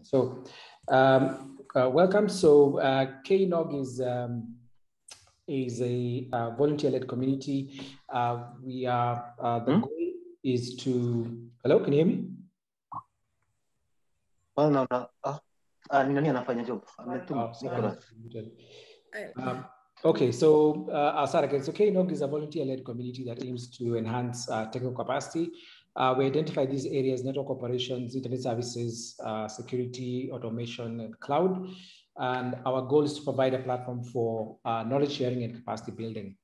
So, welcome. So, KeNOG is a volunteer-led community. We are the goal is to. Hello, can you hear me? Oh no, no. Nani anafanya job? Okay, so I'll start again. So KeNOG is a volunteer-led community that aims to enhance technical capacity. We identify these areas: network operations, internet services, security, automation, and cloud. And our goal is to provide a platform for knowledge sharing and capacity building.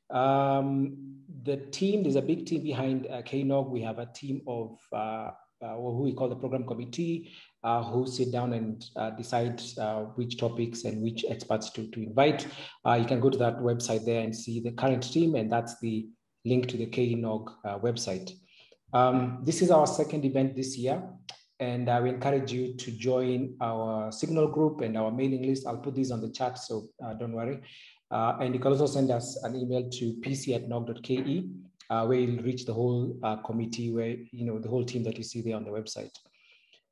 The team, there's a big team behind KeNOG. We have a team of who we call the program committee, who sit down and decide which topics and which experts to invite. You can go to that website there and see the current team, and that's the link to the KeNOG website. This is our second event this year, and we encourage you to join our Signal group and our mailing list. I'll put these on the chat, so don't worry. And you can also send us an email to pc@nog.ke, where you'll reach the whole committee, where the whole team that you see there on the website.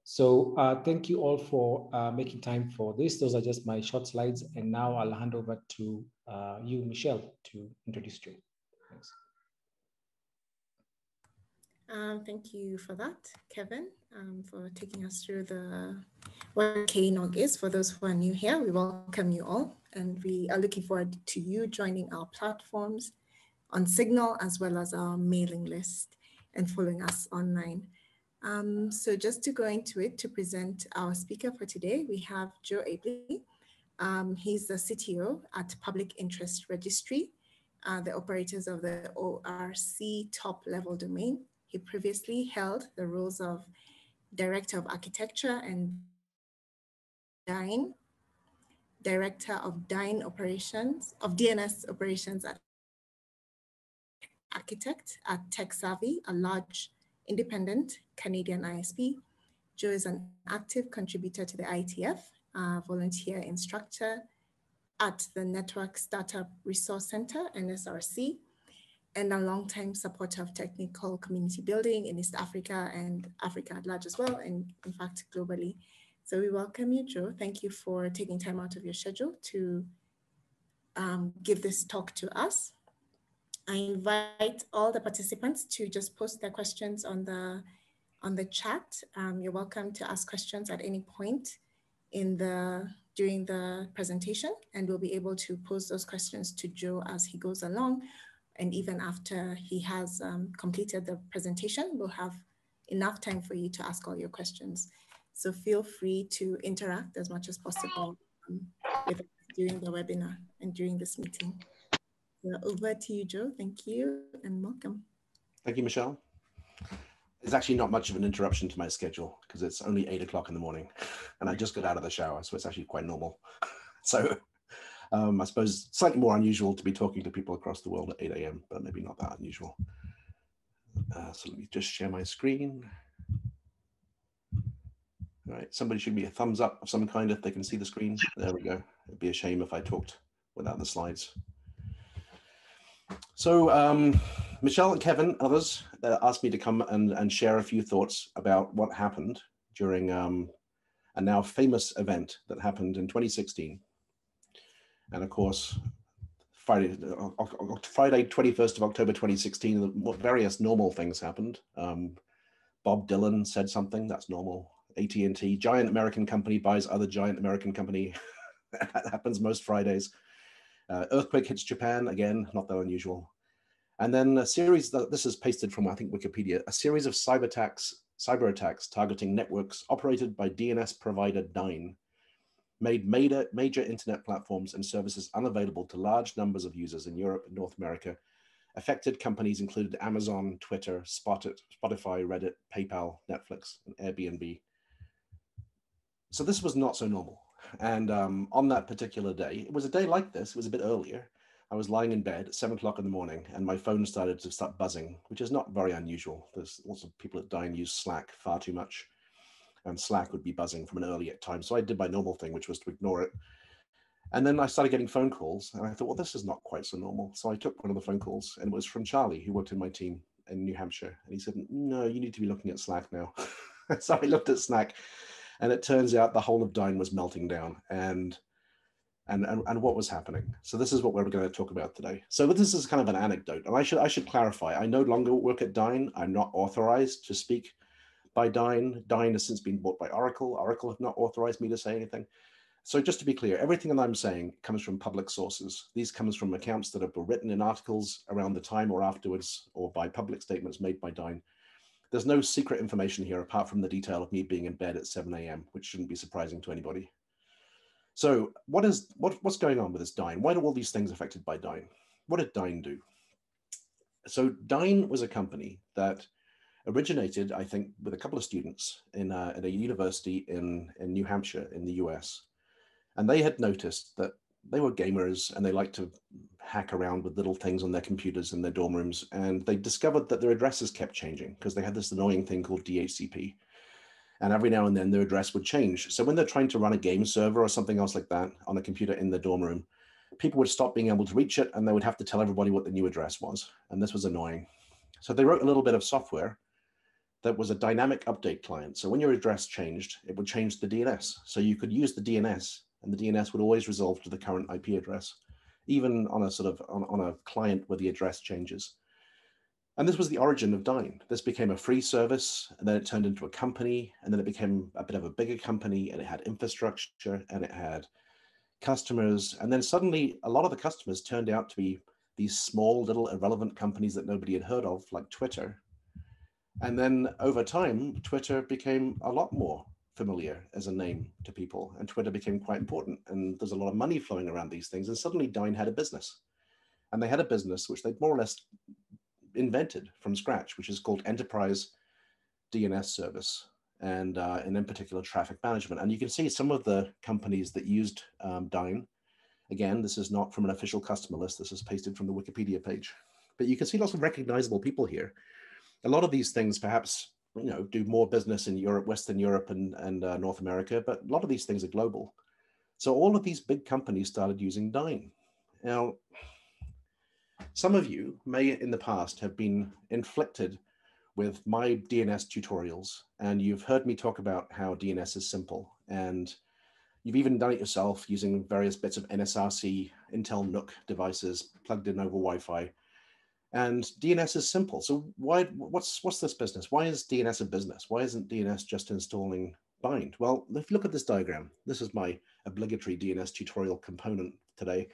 So thank you all for making time for this. Those are just my short slides, and now I'll hand over to you, Michelle, to introduce you. Thanks. Thank you for that, Kevin, for taking us through what KeNOG is. For those who are new here, we welcome you all, and we are looking forward to you joining our platforms on Signal as well as our mailing list and following us online. So just to go into it, to present our speaker for today, we have Joe Abley. He's the CTO at Public Interest Registry, the operators of the ORC top level domain. He previously held the roles of Director of Architecture and Director of DNS operations at Architect at TechSavvy, a large independent Canadian ISP. Joe is an active contributor to the ITF, volunteer instructor at the Network Startup Resource Center, NSRC, and a longtime supporter of technical community building in East Africa and Africa at large as well, and in fact, globally. So we welcome you, Joe. Thank you for taking time out of your schedule to give this talk to us. I invite all the participants to just post their questions on the chat. You're welcome to ask questions at any point during the presentation, and we'll be able to pose those questions to Joe as he goes along. And even after he has completed the presentation, we'll have enough time for you to ask all your questions. So feel free to interact as much as possible with us during the webinar and during this meeting. So over to you, Joe. Thank you and welcome. Thank you, Michelle. It's actually not much of an interruption to my schedule because it's only 8 o'clock in the morning and I just got out of the shower, so it's actually quite normal. So I suppose slightly more unusual to be talking to people across the world at 8 a.m., but maybe not that unusual. So let me just share my screen. All right, somebody should be a thumbs up of some kind if they can see the screen. There we go. It'd be a shame if I talked without the slides. So Michelle and Kevin, others, asked me to come and share a few thoughts about what happened during a now famous event that happened in 2016. And of course, Friday 21st of October 2016, various normal things happened. Bob Dylan said something, that's normal. AT&T, giant American company buys other giant American company. That happens most Fridays. Earthquake hits Japan, again, not that unusual. And then a series, this is pasted from, I think, Wikipedia, a series of cyber attacks targeting networks operated by DNS provider Dyn made major internet platforms and services unavailable to large numbers of users in Europe and North America. Affected companies included Amazon, Twitter, Spotify, Reddit, PayPal, Netflix, and Airbnb. So this was not so normal. And on that particular day, it was a day like this, it was a bit earlier. I was lying in bed at 7 o'clock in the morning and my phone started to start buzzing, which is not very unusual. There's lots of people at Dyn use Slack far too much. And Slack would be buzzing from an earlier time. So I did my normal thing, which was to ignore it. And then I started getting phone calls and I thought, well, this is not quite so normal. So I took one of the phone calls and it was from Charlie, who worked in my team in New Hampshire. And he said, no, you need to be looking at Slack now. So I looked at Slack And it turns out the whole of Dyn was melting down and what was happening. So this is what we're going to talk about today. So this is kind of an anecdote, and I should clarify, I no longer work at Dyn. I'm not authorized to speak by Dyn. Dyn has since been bought by Oracle. Oracle have not authorized me to say anything. So just to be clear, everything that I'm saying comes from public sources. These comes from accounts that have been written in articles around the time or afterwards, or by public statements made by Dyn. There's no secret information here apart from the detail of me being in bed at 7 a.m., which shouldn't be surprising to anybody. So what's going on with this Dyn? Why do all these things affected by Dyn? What did Dyn do? So Dyn was a company that originated, I think, with a couple of students at a university in New Hampshire in the US. And they had noticed that they were gamers and they liked to hack around with little things on their computers in their dorm rooms. And they discovered that their addresses kept changing because they had this annoying thing called DHCP. And every now and then their address would change. So when they're trying to run a game server or something else like that on a computer in their dorm room, people would stop being able to reach it and they would have to tell everybody what the new address was. And this was annoying. So they wrote a little bit of software that was a dynamic update client. So when your address changed, it would change the DNS. So you could use the DNS and the DNS would always resolve to the current IP address, even on a sort of on a client where the address changes. And this was the origin of Dyn. This became a free service, and then it turned into a company, and then it became a bit of a bigger company, and it had infrastructure, and it had customers. And then suddenly, a lot of the customers turned out to be these small, little, irrelevant companies that nobody had heard of, like Twitter. And then over time, Twitter became a lot more familiar as a name to people, and Twitter became quite important. And there's a lot of money flowing around these things. And suddenly, Dyn had a business. And they had a business which they more or less invented from scratch, which is called Enterprise DNS Service, and in particular traffic management. And you can see some of the companies that used Dyn. Again, this is not from an official customer list. This is pasted from the Wikipedia page. But you can see lots of recognizable people here. A lot of these things perhaps do more business in Europe, Western Europe and North America, but a lot of these things are global. So all of these big companies started using Dyn. Now, some of you may in the past have been inflicted with my DNS tutorials, and you've heard me talk about how DNS is simple, and you've even done it yourself using various bits of NSRC, Intel NUC devices plugged in over Wi-Fi. And DNS is simple. So what's this business? Why is DNS a business? Why isn't DNS just installing bind? Well, if you look at this diagram, this is my obligatory DNS tutorial component today.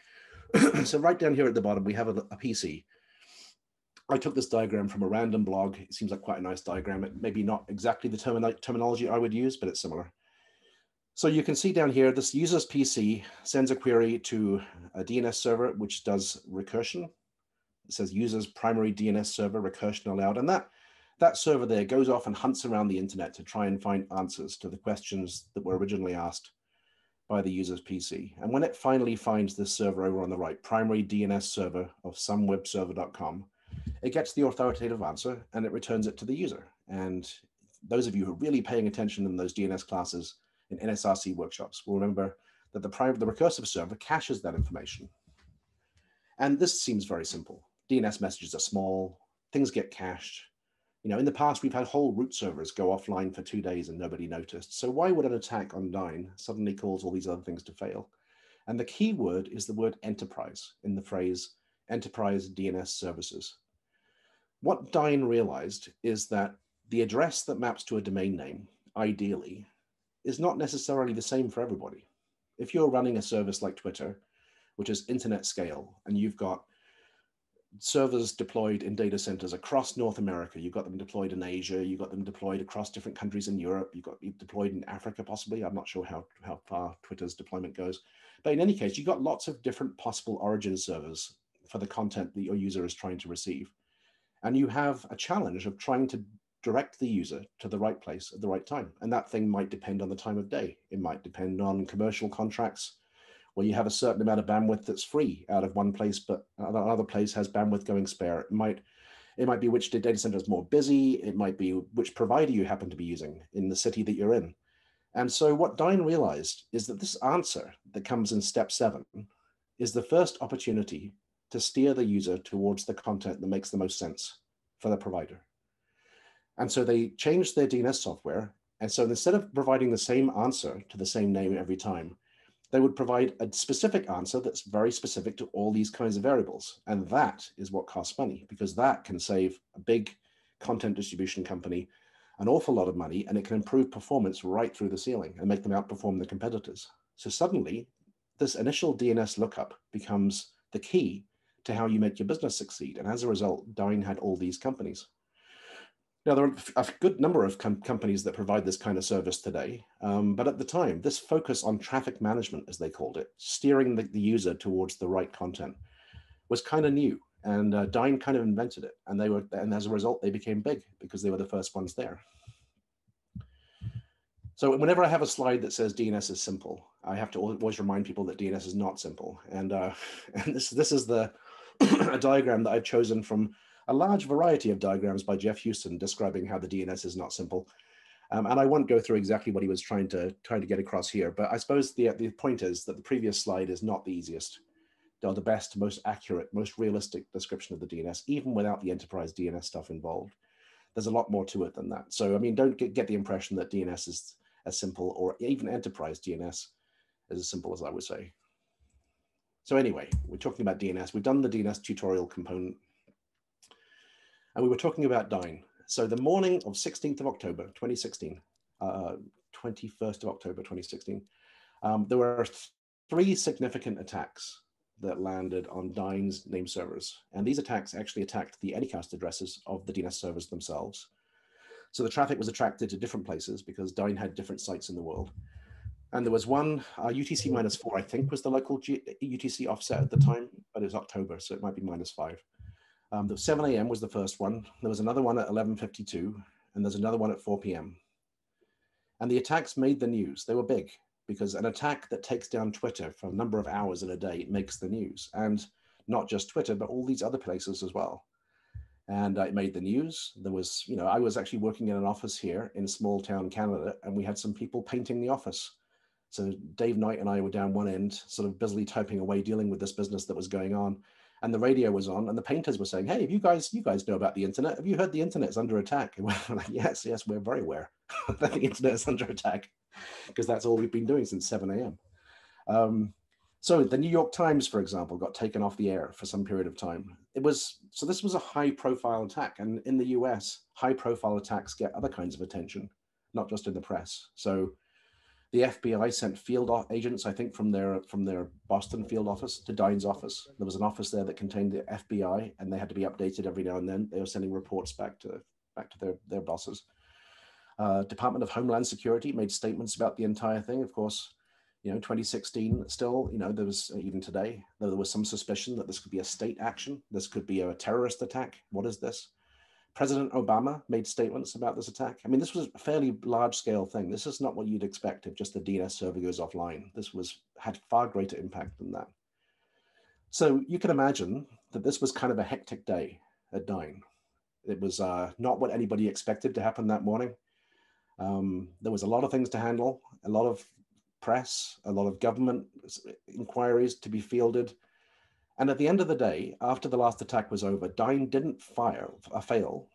So right down here at the bottom, we have a PC. I took this diagram from a random blog. It seems like quite a nice diagram. It maybe not exactly the terminology I would use, but it's similar. So you can see down here, this user's PC sends a query to a DNS server, which does recursion. It says user's primary DNS server, recursion allowed. And that server there goes off and hunts around the internet to try and find answers to the questions that were originally asked by the user's PC. And when it finally finds this server over on the right, primary DNS server of somewebserver.com, it gets the authoritative answer and it returns it to the user. And those of you who are really paying attention in those DNS classes in NSRC workshops will remember that the recursive server caches that information. And this seems very simple. DNS messages are small, things get cached. In the past, we've had whole root servers go offline for 2 days and nobody noticed. So why would an attack on Dyn suddenly cause all these other things to fail? And the key word is the word enterprise in the phrase enterprise DNS services. What Dyn realized is that the address that maps to a domain name, ideally, is not necessarily the same for everybody. If you're running a service like Twitter, which is internet scale, and you've got servers deployed in data centers across North America, you've got them deployed in Asia, you've got them deployed across different countries in Europe, you've got deployed in Africa possibly. I'm not sure how far Twitter's deployment goes. But in any case, you've got lots of different possible origin servers for the content that your user is trying to receive. And you have a challenge of trying to direct the user to the right place at the right time. And that thing might depend on the time of day. It might depend on commercial contracts where you have a certain amount of bandwidth that's free out of one place, but another place has bandwidth going spare. It might be which data center is more busy. It might be which provider you happen to be using in the city that you're in. And so what Dyn realized is that this answer that comes in step 7 is the first opportunity to steer the user towards the content that makes the most sense for the provider. And so they changed their DNS software And so instead of providing the same answer to the same name every time, they would provide a specific answer that's very specific to all these kinds of variables. And that is what costs money, because that can save a big content distribution company an awful lot of money, and it can improve performance right through the ceiling and make them outperform the competitors. So suddenly, this initial DNS lookup becomes the key to how you make your business succeed. And as a result, Dyn had all these companies. Now, there are a good number of companies that provide this kind of service today, but at the time, this focus on traffic management, as they called it, steering the user towards the right content, was kind of new. And Dyn kind of invented it, and as a result, they became big because they were the first ones there. So whenever I have a slide that says DNS is simple, I have to always remind people that DNS is not simple. And this is a diagram that I've chosen from a large variety of diagrams by Jeff Houston describing how the DNS is not simple. And I won't go through exactly what he was trying to get across here, but I suppose the point is that the previous slide is not the easiest, or the best, most accurate, most realistic description of the DNS, even without the enterprise DNS stuff involved. There's a lot more to it than that. So, I mean, don't get the impression that DNS is as simple, or even enterprise DNS is as simple as I would say. So anyway, we're talking about DNS. We've done the DNS tutorial component, and we were talking about Dyn. So the morning of 16th of October, 2016, 21st of October, 2016, there were 3 significant attacks that landed on Dyn's name servers. And these attacks actually attacked the Anycast addresses of the DNS servers themselves. So the traffic was attracted to different places because Dyn had different sites in the world. And there was one, UTC-4, I think, was the local UTC offset at the time, but it was October, so it might be -5. The 7 a.m. was the first one. There was another one at 11:52, and there's another one at 4 p.m. And the attacks made the news. They were big, because an attack that takes down Twitter for a number of hours in a day makes the news. And not just Twitter, but all these other places as well. And it made the news. There was, I was actually working in an office here in small town Canada, and we had some people painting the office. So Dave Knight and I were down one end, sort of busily typing away, dealing with this business that was going on. And the radio was on, and the painters were saying, "Hey, you guys know about the internet? Have you heard the internet's under attack?" And we're like, yes, we're very aware that the internet is under attack, because that's all we've been doing since 7 a.m. So the New York Times, for example, got taken off the air for some period of time. So this was a high-profile attack, and in the US, high-profile attacks get other kinds of attention, not just in the press. So the FBI sent field agents, I think, from their Boston field office to Dyn's office. There was an office there that contained the FBI, and they had to be updated every now and then. They were sending reports back to their bosses. Department of Homeland Security made statements about the entire thing. Of course, 2016 still, there was, even today, there was some suspicion that this could be a state action. This could be a terrorist attack. What is this? President Obama made statements about this attack. I mean, this was a fairly large scale thing. This is not what you'd expect if just the DNS server goes offline. This had far greater impact than that. So you can imagine that this was kind of a hectic day at Dyn. It was not what anybody expected to happen that morning. There was a lot of things to handle, a lot of press, a lot of government inquiries to be fielded. And at the end of the day, after the last attack was over, Dyn didn't fail.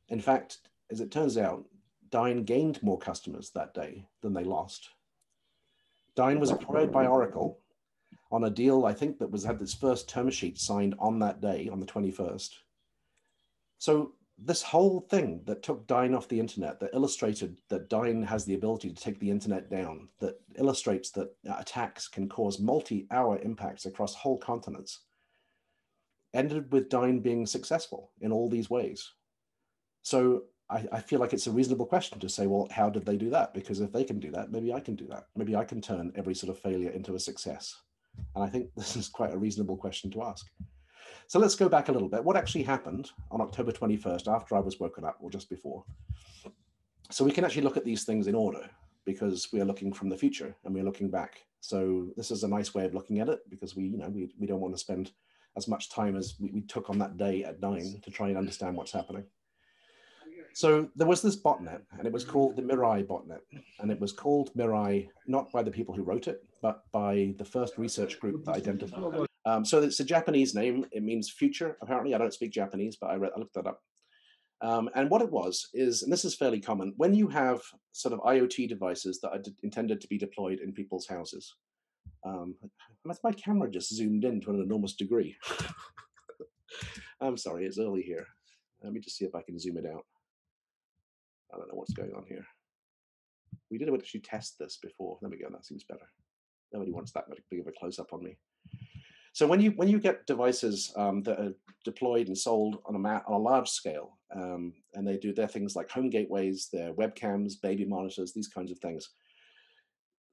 In fact, as it turns out, Dyn gained more customers that day than they lost. Dyn was acquired by Oracle on a deal, I think, that had its first term sheet signed on that day, on the 21st. So this whole thing that took Dyn off the internet, that illustrated that Dyn has the ability to take the internet down, that illustrates that attacks can cause multi-hour impacts across whole continents, ended with Dyn being successful in all these ways. So I feel like it's a reasonable question to say, well, how did they do that? Because if they can do that, maybe I can do that. Maybe I can turn every sort of failure into a success. And I think this is quite a reasonable question to ask. So let's go back a little bit. What actually happened on October 21st after I was woken up, or just before? So we can actually look at these things in order, because we are looking from the future and we're looking back. So this is a nice way of looking at it, because we don't want to spend as much time as we took on that day at Dyn to try and understand what's happening. So there was this botnet, and it was called the Mirai botnet. And it was called Mirai, not by the people who wrote it, but by the first research group that identified it. So it's a Japanese name. It means future, apparently. I don't speak Japanese, but I looked that up. And what it was is, and this is fairly common, when you have sort of IoT devices that are intended to be deployed in people's houses. My camera just zoomed in to an enormous degree. I'm sorry, it's early here. Let me just see if I can zoom it out. I don't know what's going on here. We did actually test this before. There we go, that seems better. Nobody wants that big of a close-up on me. So when you get devices that are deployed and sold on a large scale, and they do their things like home gateways, their webcams, baby monitors, these kinds of things,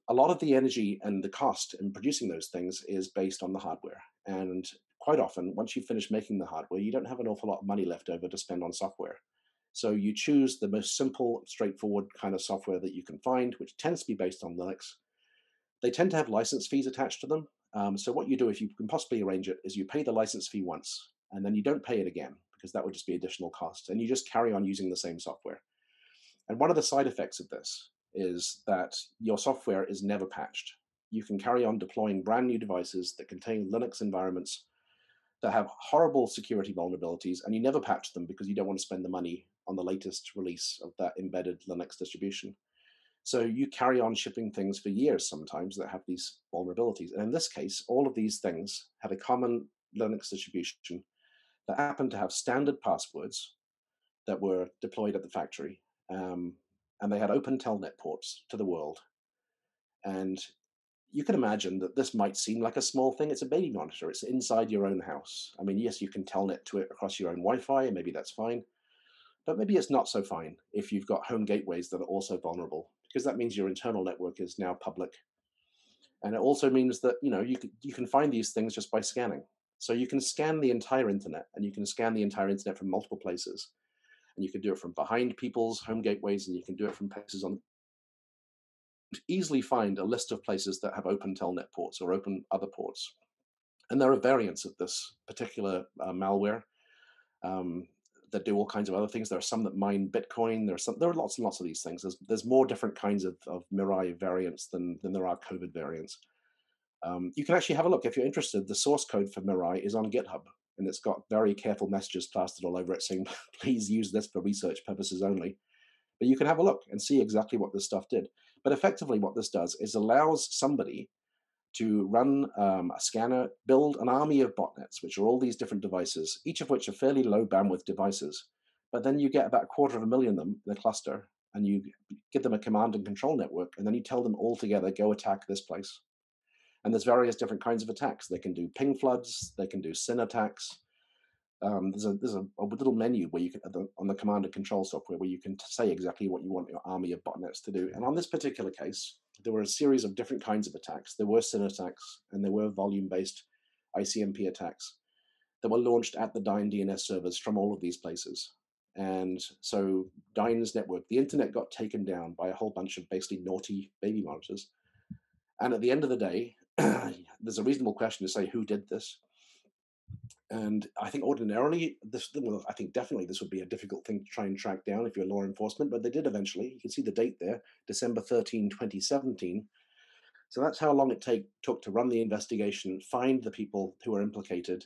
a lot of the energy and the cost in producing those things is based on the hardware. And quite often, once you finish making the hardware, you don't have an awful lot of money left over to spend on software. So you choose the most simple, straightforward kind of software that you can find, which tends to be based on Linux. They tend to have license fees attached to them. So what you do, if you can possibly arrange it, is you pay the license fee once, and then you don't pay it again, because that would just be additional cost. And you just carry on using the same software. And one of the side effects of this is that your software is never patched. You can carry on deploying brand new devices that contain Linux environments that have horrible security vulnerabilities, and you never patch them because you don't want to spend the money on the latest release of that embedded Linux distribution. So you carry on shipping things for years sometimes that have these vulnerabilities. And in this case, all of these things had a common Linux distribution that happened to have standard passwords that were deployed at the factory. And they had open telnet ports to the world. And you can imagine that this might seem like a small thing. It's a baby monitor. It's inside your own house. I mean, yes, you can telnet to it across your own Wi-Fi, and maybe that's fine. But maybe it's not so fine if you've got home gateways that are also vulnerable, because that means your internal network is now public. And it also means that you can find these things just by scanning. So you can scan the entire internet, and you can scan the entire internet from multiple places. And you can do it from behind people's home gateways, and you can do it from places on easily find a list of places that have open telnet ports or open other ports. And there are variants of this particular malware that do all kinds of other things. There are some that mine Bitcoin. There are lots and lots of these things. There's more different kinds of Mirai variants than there are COVID variants. You can actually have a look if you're interested. The source code for Mirai is on GitHub, and it's got very careful messages plastered all over it saying, please use this for research purposes only. But you can have a look and see exactly what this stuff did. But effectively what this does is allows somebody to run a scanner, build an army of botnets, which are all these different devices, each of which are fairly low bandwidth devices. But then you get about 250,000 of them in a cluster, and you give them a command and control network, and then you tell them all together, go attack this place. And there's various different kinds of attacks. They can do ping floods, they can do SYN attacks. There's a little menu where you can, on the command and control software, where you can say exactly what you want your army of botnets to do. And on this particular case, there were a series of different kinds of attacks. There were SYN attacks, and there were volume-based ICMP attacks that were launched at the Dyn DNS servers from all of these places. And so Dyn's network, the internet got taken down by a whole bunch of basically naughty baby monitors. And at the end of the day, there's a reasonable question to say who did this. And I think ordinarily, I think definitely this would be a difficult thing to try and track down if you're law enforcement, but they did eventually. You can see the date there, December 13, 2017. So that's how long it took to run the investigation, find the people who are implicated,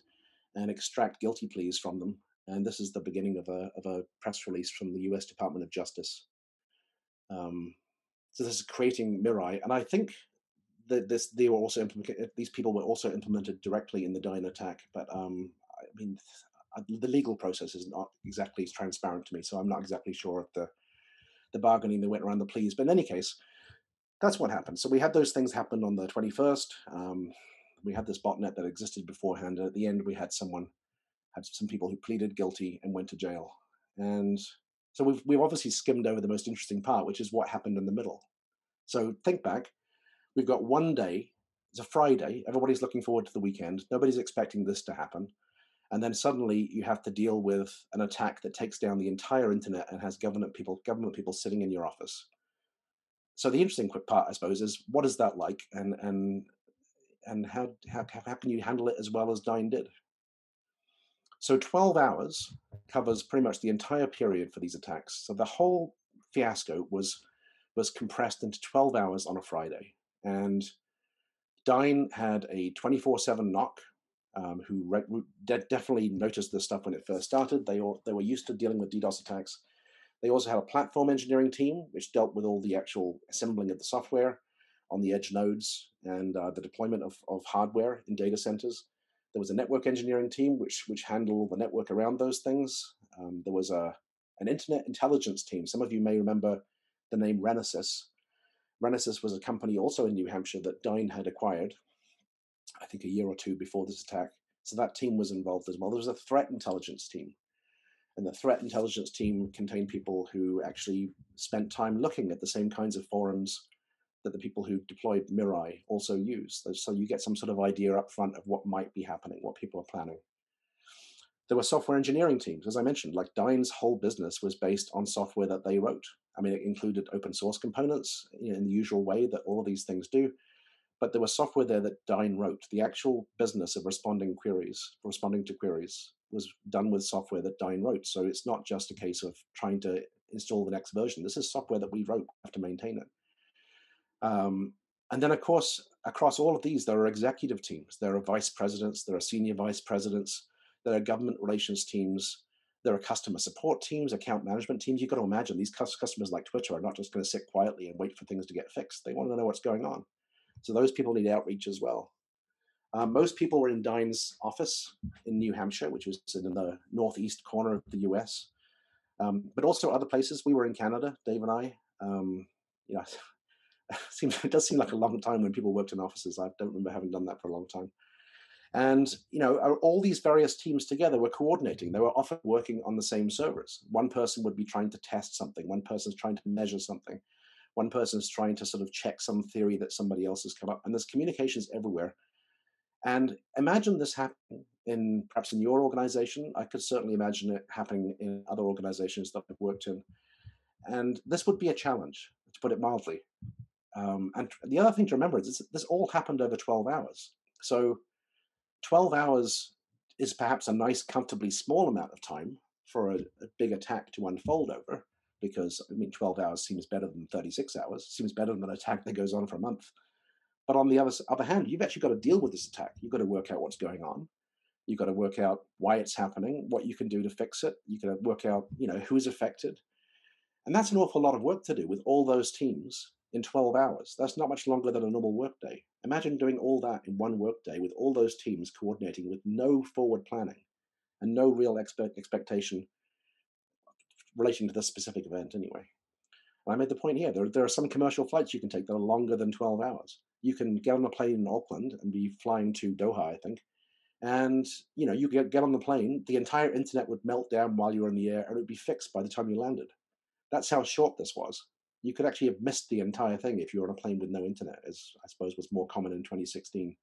and extract guilty pleas from them. And this is the beginning of a press release from the US Department of Justice. So this is creating Mirai, and I think that they were also implemented. These people were also implemented directly in the Dyn attack, but I mean, the legal process is not exactly as transparent to me, so I'm not exactly sure of the bargaining that went around the pleas. But in any case, that's what happened. So we had those things happen on the 21st. We had this botnet that existed beforehand, and at the end, we had some people who pleaded guilty and went to jail. And so we've obviously skimmed over the most interesting part, which is what happened in the middle. So think back. We've got one day, it's a Friday, everybody's looking forward to the weekend, nobody's expecting this to happen. And then suddenly you have to deal with an attack that takes down the entire internet and has government people sitting in your office. So the interesting part, I suppose, is what is that like, and how can you handle it as well as Dyn did? So 12 hours covers pretty much the entire period for these attacks. So the whole fiasco was compressed into 12 hours on a Friday. And Dyn had a 24/7 NOC who definitely noticed this stuff when it first started. They were used to dealing with DDoS attacks. They also had a platform engineering team, which dealt with all the actual assembling of the software on the edge nodes and the deployment of hardware in data centers. There was a network engineering team, which handled the network around those things. There was an internet intelligence team. Some of you may remember the name Renesas. Renesas was a company also in New Hampshire that Dyn had acquired, I think a year or two before this attack. So that team was involved as well. There was a threat intelligence team. And the threat intelligence team contained people who actually spent time looking at the same kinds of forums that the people who deployed Mirai also use. So you get some sort of idea up front of what might be happening, what people are planning. There were software engineering teams, as I mentioned, like Dyn's whole business was based on software that they wrote. I mean, it included open source components in the usual way that all of these things do. But there was software there that Dyn wrote. The actual business of responding to queries was done with software that Dyn wrote. So it's not just a case of trying to install the next version. This is software that we wrote. We have to maintain it. And then, of course, across all of these, there are executive teams. There are vice presidents. There are senior vice presidents. There are government relations teams. There are customer support teams, account management teams. You've got to imagine these customers like Twitter are not just going to sit quietly and wait for things to get fixed. They want to know what's going on. So those people need outreach as well. Most people were in Dyn's office in New Hampshire, which was in the northeast corner of the US, but also other places. We were in Canada, Dave and I. It does seem like a long time when people worked in offices. I don't remember having done that for a long time. And all these various teams together were coordinating. They were often working on the same servers. One person would be trying to test something. One person's trying to measure something. One person's trying to sort of check some theory that somebody else has come up. And there's communications everywhere. And imagine this happening perhaps in your organization. I could certainly imagine it happening in other organizations that I've worked in. And this would be a challenge, to put it mildly. And the other thing to remember is this all happened over 12 hours. So 12 hours is perhaps a nice, comfortably small amount of time for a big attack to unfold over, because, 12 hours seems better than 36 hours, seems better than an attack that goes on for a month. But on the other hand, you've actually got to deal with this attack. You've got to work out what's going on. You've got to work out why it's happening, what you can do to fix it. You've got to work out, who's affected. And that's an awful lot of work to do with all those teams in 12 hours. That's not much longer than a normal workday. Imagine doing all that in one workday with all those teams coordinating with no forward planning and no real expectation relating to this specific event anyway. And I made the point here, there are some commercial flights you can take that are longer than 12 hours. You can get on a plane in Auckland and be flying to Doha, I think. And, you get on the plane, the entire internet would melt down while you were in the air and it would be fixed by the time you landed. That's how short this was. You could actually have missed the entire thing if you were on a plane with no internet, as I suppose was more common in 2016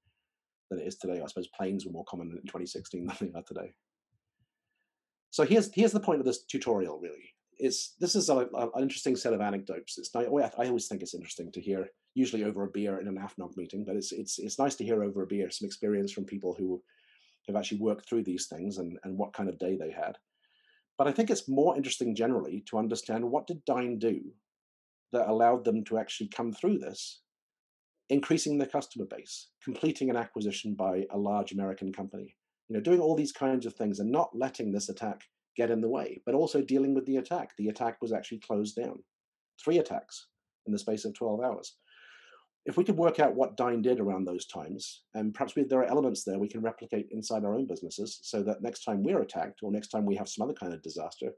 than it is today. I suppose planes were more common in 2016 than they are today. So here's the point of this tutorial, really. This is an interesting set of anecdotes. I always think it's interesting to hear, usually over a beer in an AFNOG meeting, but it's nice to hear over a beer some experience from people who have actually worked through these things and what kind of day they had. But I think it's more interesting generally to understand, what did Dyn do that allowed them to actually come through this, increasing their customer base, completing an acquisition by a large American company, doing all these kinds of things and not letting this attack get in the way, but also dealing with the attack. The attack was actually closed down. 3 attacks in the space of 12 hours. If we could work out what Dyn did around those times, and perhaps there are elements there we can replicate inside our own businesses, so that next time we're attacked or next time we have some other kind of disaster,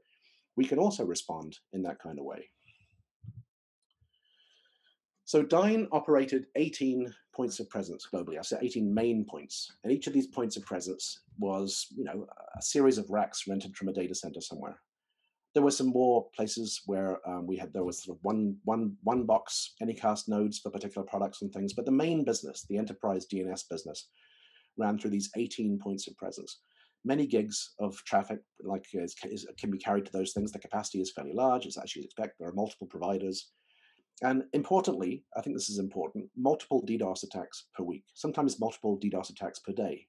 we can also respond in that kind of way. So Dyn operated 18 points of presence globally. I said 18 main points. And each of these points of presence was, a series of racks rented from a data center somewhere. There were some more places where there was sort of one box Anycast nodes for particular products and things. But the main business, the enterprise DNS business, ran through these 18 points of presence. Many gigs of traffic can be carried to those things. The capacity is fairly large, as you expect. There are multiple providers. And importantly, I think this is important, multiple DDoS attacks per week, sometimes multiple DDoS attacks per day.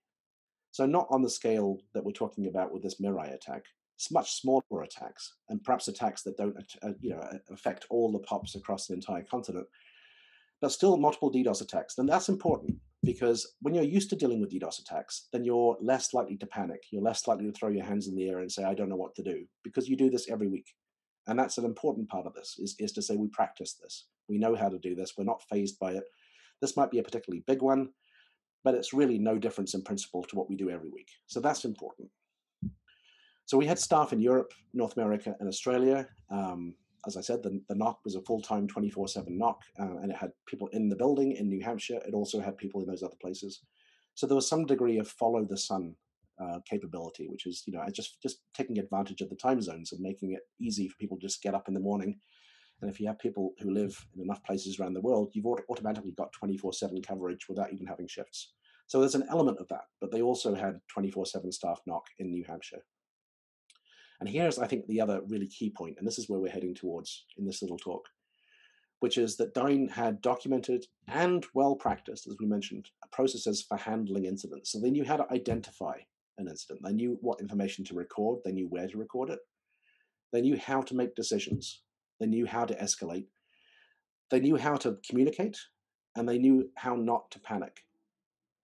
So not on the scale that we're talking about with this Mirai attack. It's much smaller attacks, and perhaps attacks that don't affect all the POPs across the entire continent, but still multiple DDoS attacks. And that's important. because when you're used to dealing with DDoS attacks, then you're less likely to panic. You're less likely to throw your hands in the air and say, I don't know what to do, because you do this every week. And that's an important part of this, is to say we practice this. We know how to do this. We're not fazed by it. This might be a particularly big one, but it's really no difference in principle to what we do every week. So that's important. So we had staff in Europe, North America, and Australia. As I said, the NOC was a full-time 24/7 NOC, and it had people in the building in New Hampshire. It also had people in those other places. So there was some degree of follow the sun capability, which is, just taking advantage of the time zones and making it easy for people to just get up in the morning. And if you have people who live in enough places around the world, you've automatically got 24/7 coverage without even having shifts. So there's an element of that, but they also had 24/7 staff NOC in New Hampshire. And here's, I think, the other really key point, and this is where we're heading towards in this little talk, which is that Dyn had documented and well-practiced, as we mentioned, processes for handling incidents. So they knew how to identify an incident. They knew what information to record. They knew where to record it. They knew how to make decisions. They knew how to escalate. They knew how to communicate, and they knew how not to panic.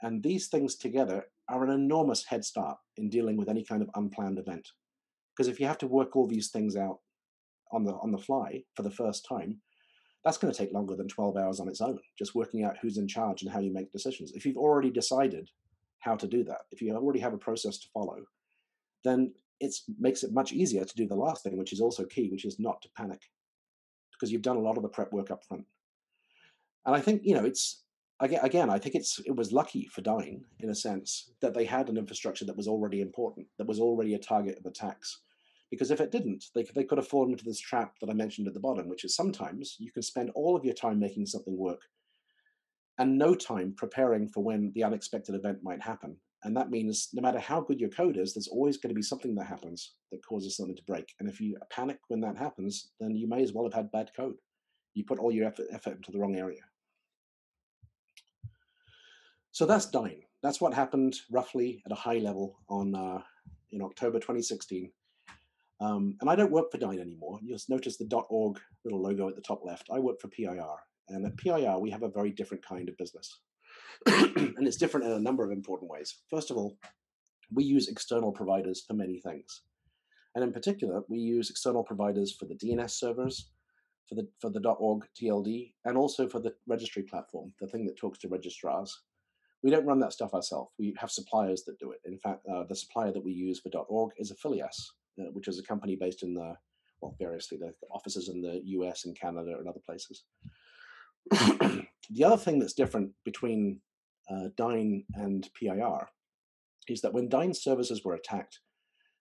And these things together are an enormous head start in dealing with any kind of unplanned event. Because if you have to work all these things out on the fly for the first time, that's going to take longer than 12 hours on its own, just working out who's in charge and how you make decisions. If you've already decided how to do that, if you already have a process to follow, then it makes it much easier to do the last thing, which is also key, which is not to panic, because you've done a lot of the prep work up front. And I think, I think it was lucky for Dyn, in a sense, that they had an infrastructure that was already important, that was already a target of attacks. Because if it didn't, they could have fallen into this trap that I mentioned at the bottom, which is sometimes you can spend all of your time making something work and no time preparing for when the unexpected event might happen. And that means no matter how good your code is, there's always going to be something that happens that causes something to break. And if you panic when that happens, then you may as well have had bad code. You put all your effort into the wrong area. So that's Dyn. That's what happened roughly at a high level in October 2016. And I don't work for Dyn anymore. You'll notice the .org little logo at the top left. I work for PIR. And at PIR, we have a very different kind of business. And it's different in a number of important ways. First of all, we use external providers for many things. And in particular, we use external providers for the DNS servers, for the .org TLD, and also for the registry platform, the thing that talks to registrars. We don't run that stuff ourselves. We have suppliers that do it. In fact, the supplier that we use for .org is Affilias, which is a company based in variously the offices in the US and Canada and other places. The other thing that's different between Dyn and PIR is that when Dyn's services were attacked,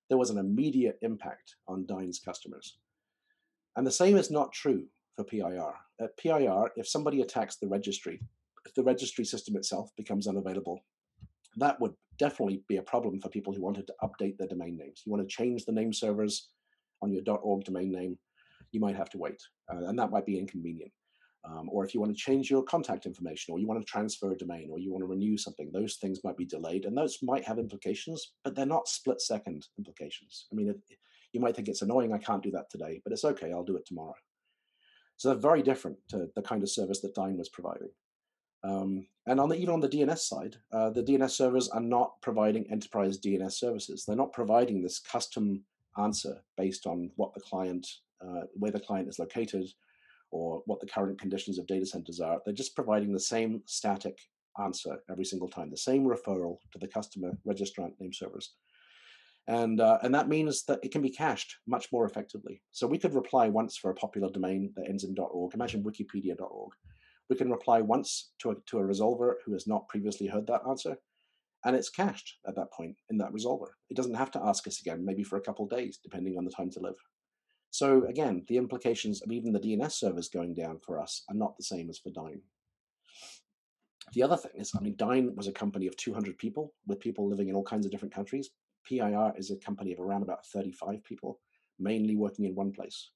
there was an immediate impact on Dyn's customers. And the same is not true for PIR. At PIR, if somebody attacks the registry, if the registry system itself becomes unavailable, that would definitely be a problem for people who wanted to update their domain names. You want to change the name servers on your .org domain name, you might have to wait, and that might be inconvenient. Or if you want to change your contact information, or you want to transfer a domain, or you want to renew something, those things might be delayed, and those might have implications, but they're not split-second implications. I mean, you might think it's annoying, I can't do that today, but it's okay, I'll do it tomorrow. So they're very different to the kind of service that Dyn was providing. And even on the DNS side, the DNS servers are not providing enterprise DNS services. They're not providing this custom answer based on what the client, where the client is located, or what the current conditions of data centers are. They're just providing the same static answer every single time, the same referral to the customer registrant name servers. And that means that it can be cached much more effectively. So we could reply once for a popular domain that ends in .org. Imagine wikipedia.org. We can reply once to a resolver who has not previously heard that answer, and it's cached at that point in that resolver. It doesn't have to ask us again, maybe for a couple of days, depending on the time to live. So again, the implications of even the DNS servers going down for us are not the same as for Dyn. The other thing is, Dyn was a company of 200 people, with people living in all kinds of different countries. PIR is a company of around about 35 people, mainly working in one place.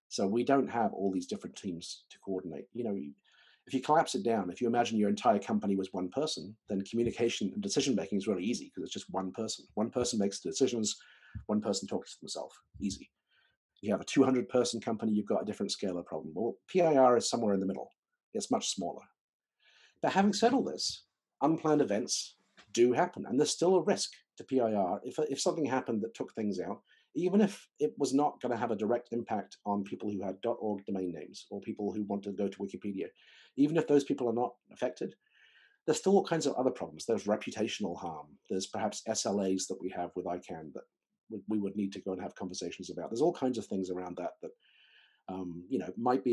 So we don't have all these different teams to coordinate. If you collapse it down, if you imagine your entire company was one person, then communication and decision-making is really easy because it's just one person. One person makes the decisions, one person talks to themselves, easy. You have a 200-person company, you've got a different scale of problem. Well, PIR is somewhere in the middle. It's much smaller. But having said all this, unplanned events do happen, and there's still a risk to PIR if something happened that took things out, even if it was not going to have a direct impact on people who had .org domain names or people who want to go to Wikipedia. Even if those people are not affected, there's still all kinds of other problems. There's reputational harm. There's perhaps SLAs that we have with ICANN that we would need to go and have conversations about. There's all kinds of things around that it might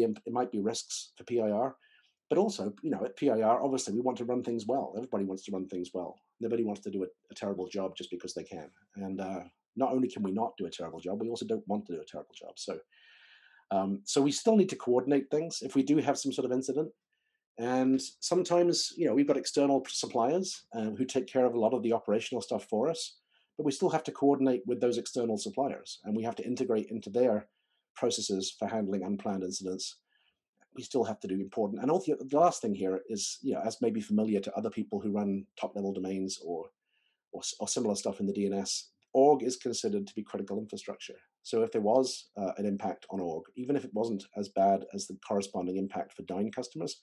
be risks for PIR. But also, at PIR, obviously, we want to run things well. Everybody wants to run things well. Nobody wants to do a terrible job just because they can. And not only can we not do a terrible job, we also don't want to do a terrible job. So we still need to coordinate things if we do have some sort of incident. And sometimes, we've got external suppliers who take care of a lot of the operational stuff for us, but we still have to coordinate with those external suppliers, and we have to integrate into their processes for handling unplanned incidents. We still have to do important. And also, the last thing here is, as may be familiar to other people who run top-level domains or similar stuff in the DNS, org is considered to be critical infrastructure. So if there was an impact on org, even if it wasn't as bad as the corresponding impact for Dyn customers,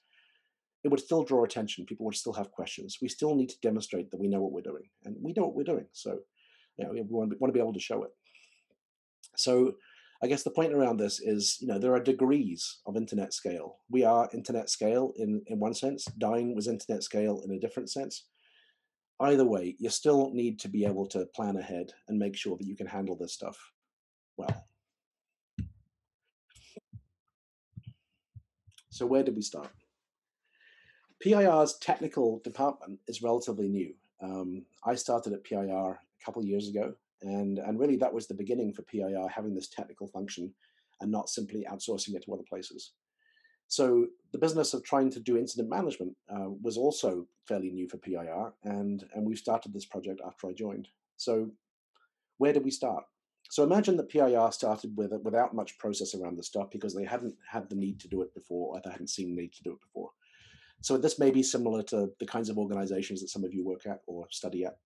it would still draw attention. People would still have questions. We still need to demonstrate that we know what we're doing, and we know what we're doing. So, we want to be able to show it. So, I guess the point around this is, there are degrees of internet scale. We are internet scale in one sense. Dyn was internet scale in a different sense. Either way, you still need to be able to plan ahead and make sure that you can handle this stuff well. So where did we start? PIR's technical department is relatively new. I started at PIR a couple of years ago, and really that was the beginning for PIR having this technical function and not simply outsourcing it to other places. So the business of trying to do incident management was also fairly new for PIR, and we started this project after I joined. So where did we start? So imagine that PIR started without much process around this stuff because they hadn't had the need to do it before, or they hadn't seen the need to do it before. So this may be similar to the kinds of organizations that some of you work at or study at.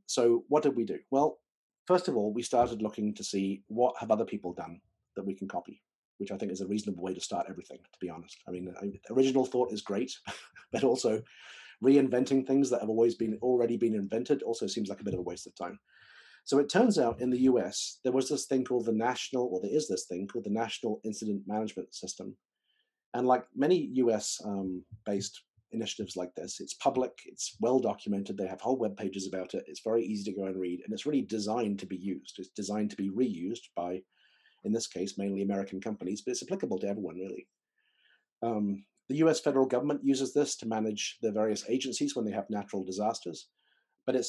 So what did we do? Well, first of all, we started looking to see what have other people done that we can copy, which I think is a reasonable way to start everything, to be honest. I mean, original thought is great, but also reinventing things that have already been invented also seems like a bit of a waste of time. So it turns out in the US, there is this thing called the National Incident Management System. And like many US-based initiatives like this, it's public, it's well documented, they have whole web pages about it, it's very easy to go and read, and it's really designed to be used. It's designed to be reused by, in this case, mainly American companies, but it's applicable to everyone, really. The US federal government uses this to manage the various agencies when they have natural disasters, but it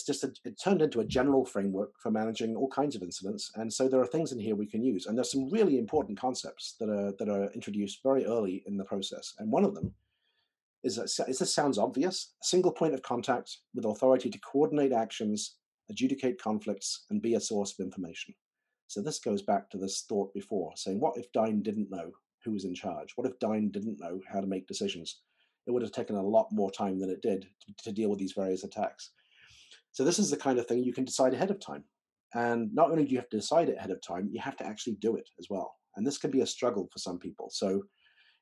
turned into a general framework for managing all kinds of incidents. And so there are things in here we can use. And there's some really important concepts that are introduced very early in the process. And one of them is, this sounds obvious, a single point of contact with authority to coordinate actions, adjudicate conflicts, and be a source of information. So this goes back to this thought before, saying, what if Dyn didn't know who was in charge? What if Dyn didn't know how to make decisions? It would have taken a lot more time than it did to deal with these various attacks. So this is the kind of thing you can decide ahead of time. And not only do you have to decide it ahead of time, you have to actually do it as well. And this can be a struggle for some people. So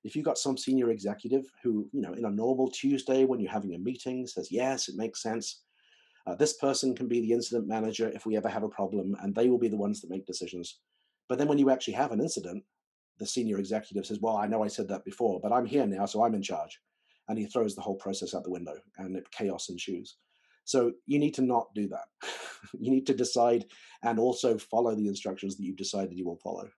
if you've got some senior executive who, in a normal Tuesday when you're having a meeting says, yes, it makes sense. This person can be the incident manager if we ever have a problem, and they will be the ones that make decisions. But then when you actually have an incident, the senior executive says, well, I know I said that before, but I'm here now, so I'm in charge. And he throws the whole process out the window and chaos ensues. So you need to not do that. You need to decide and also follow the instructions that you've decided you will follow.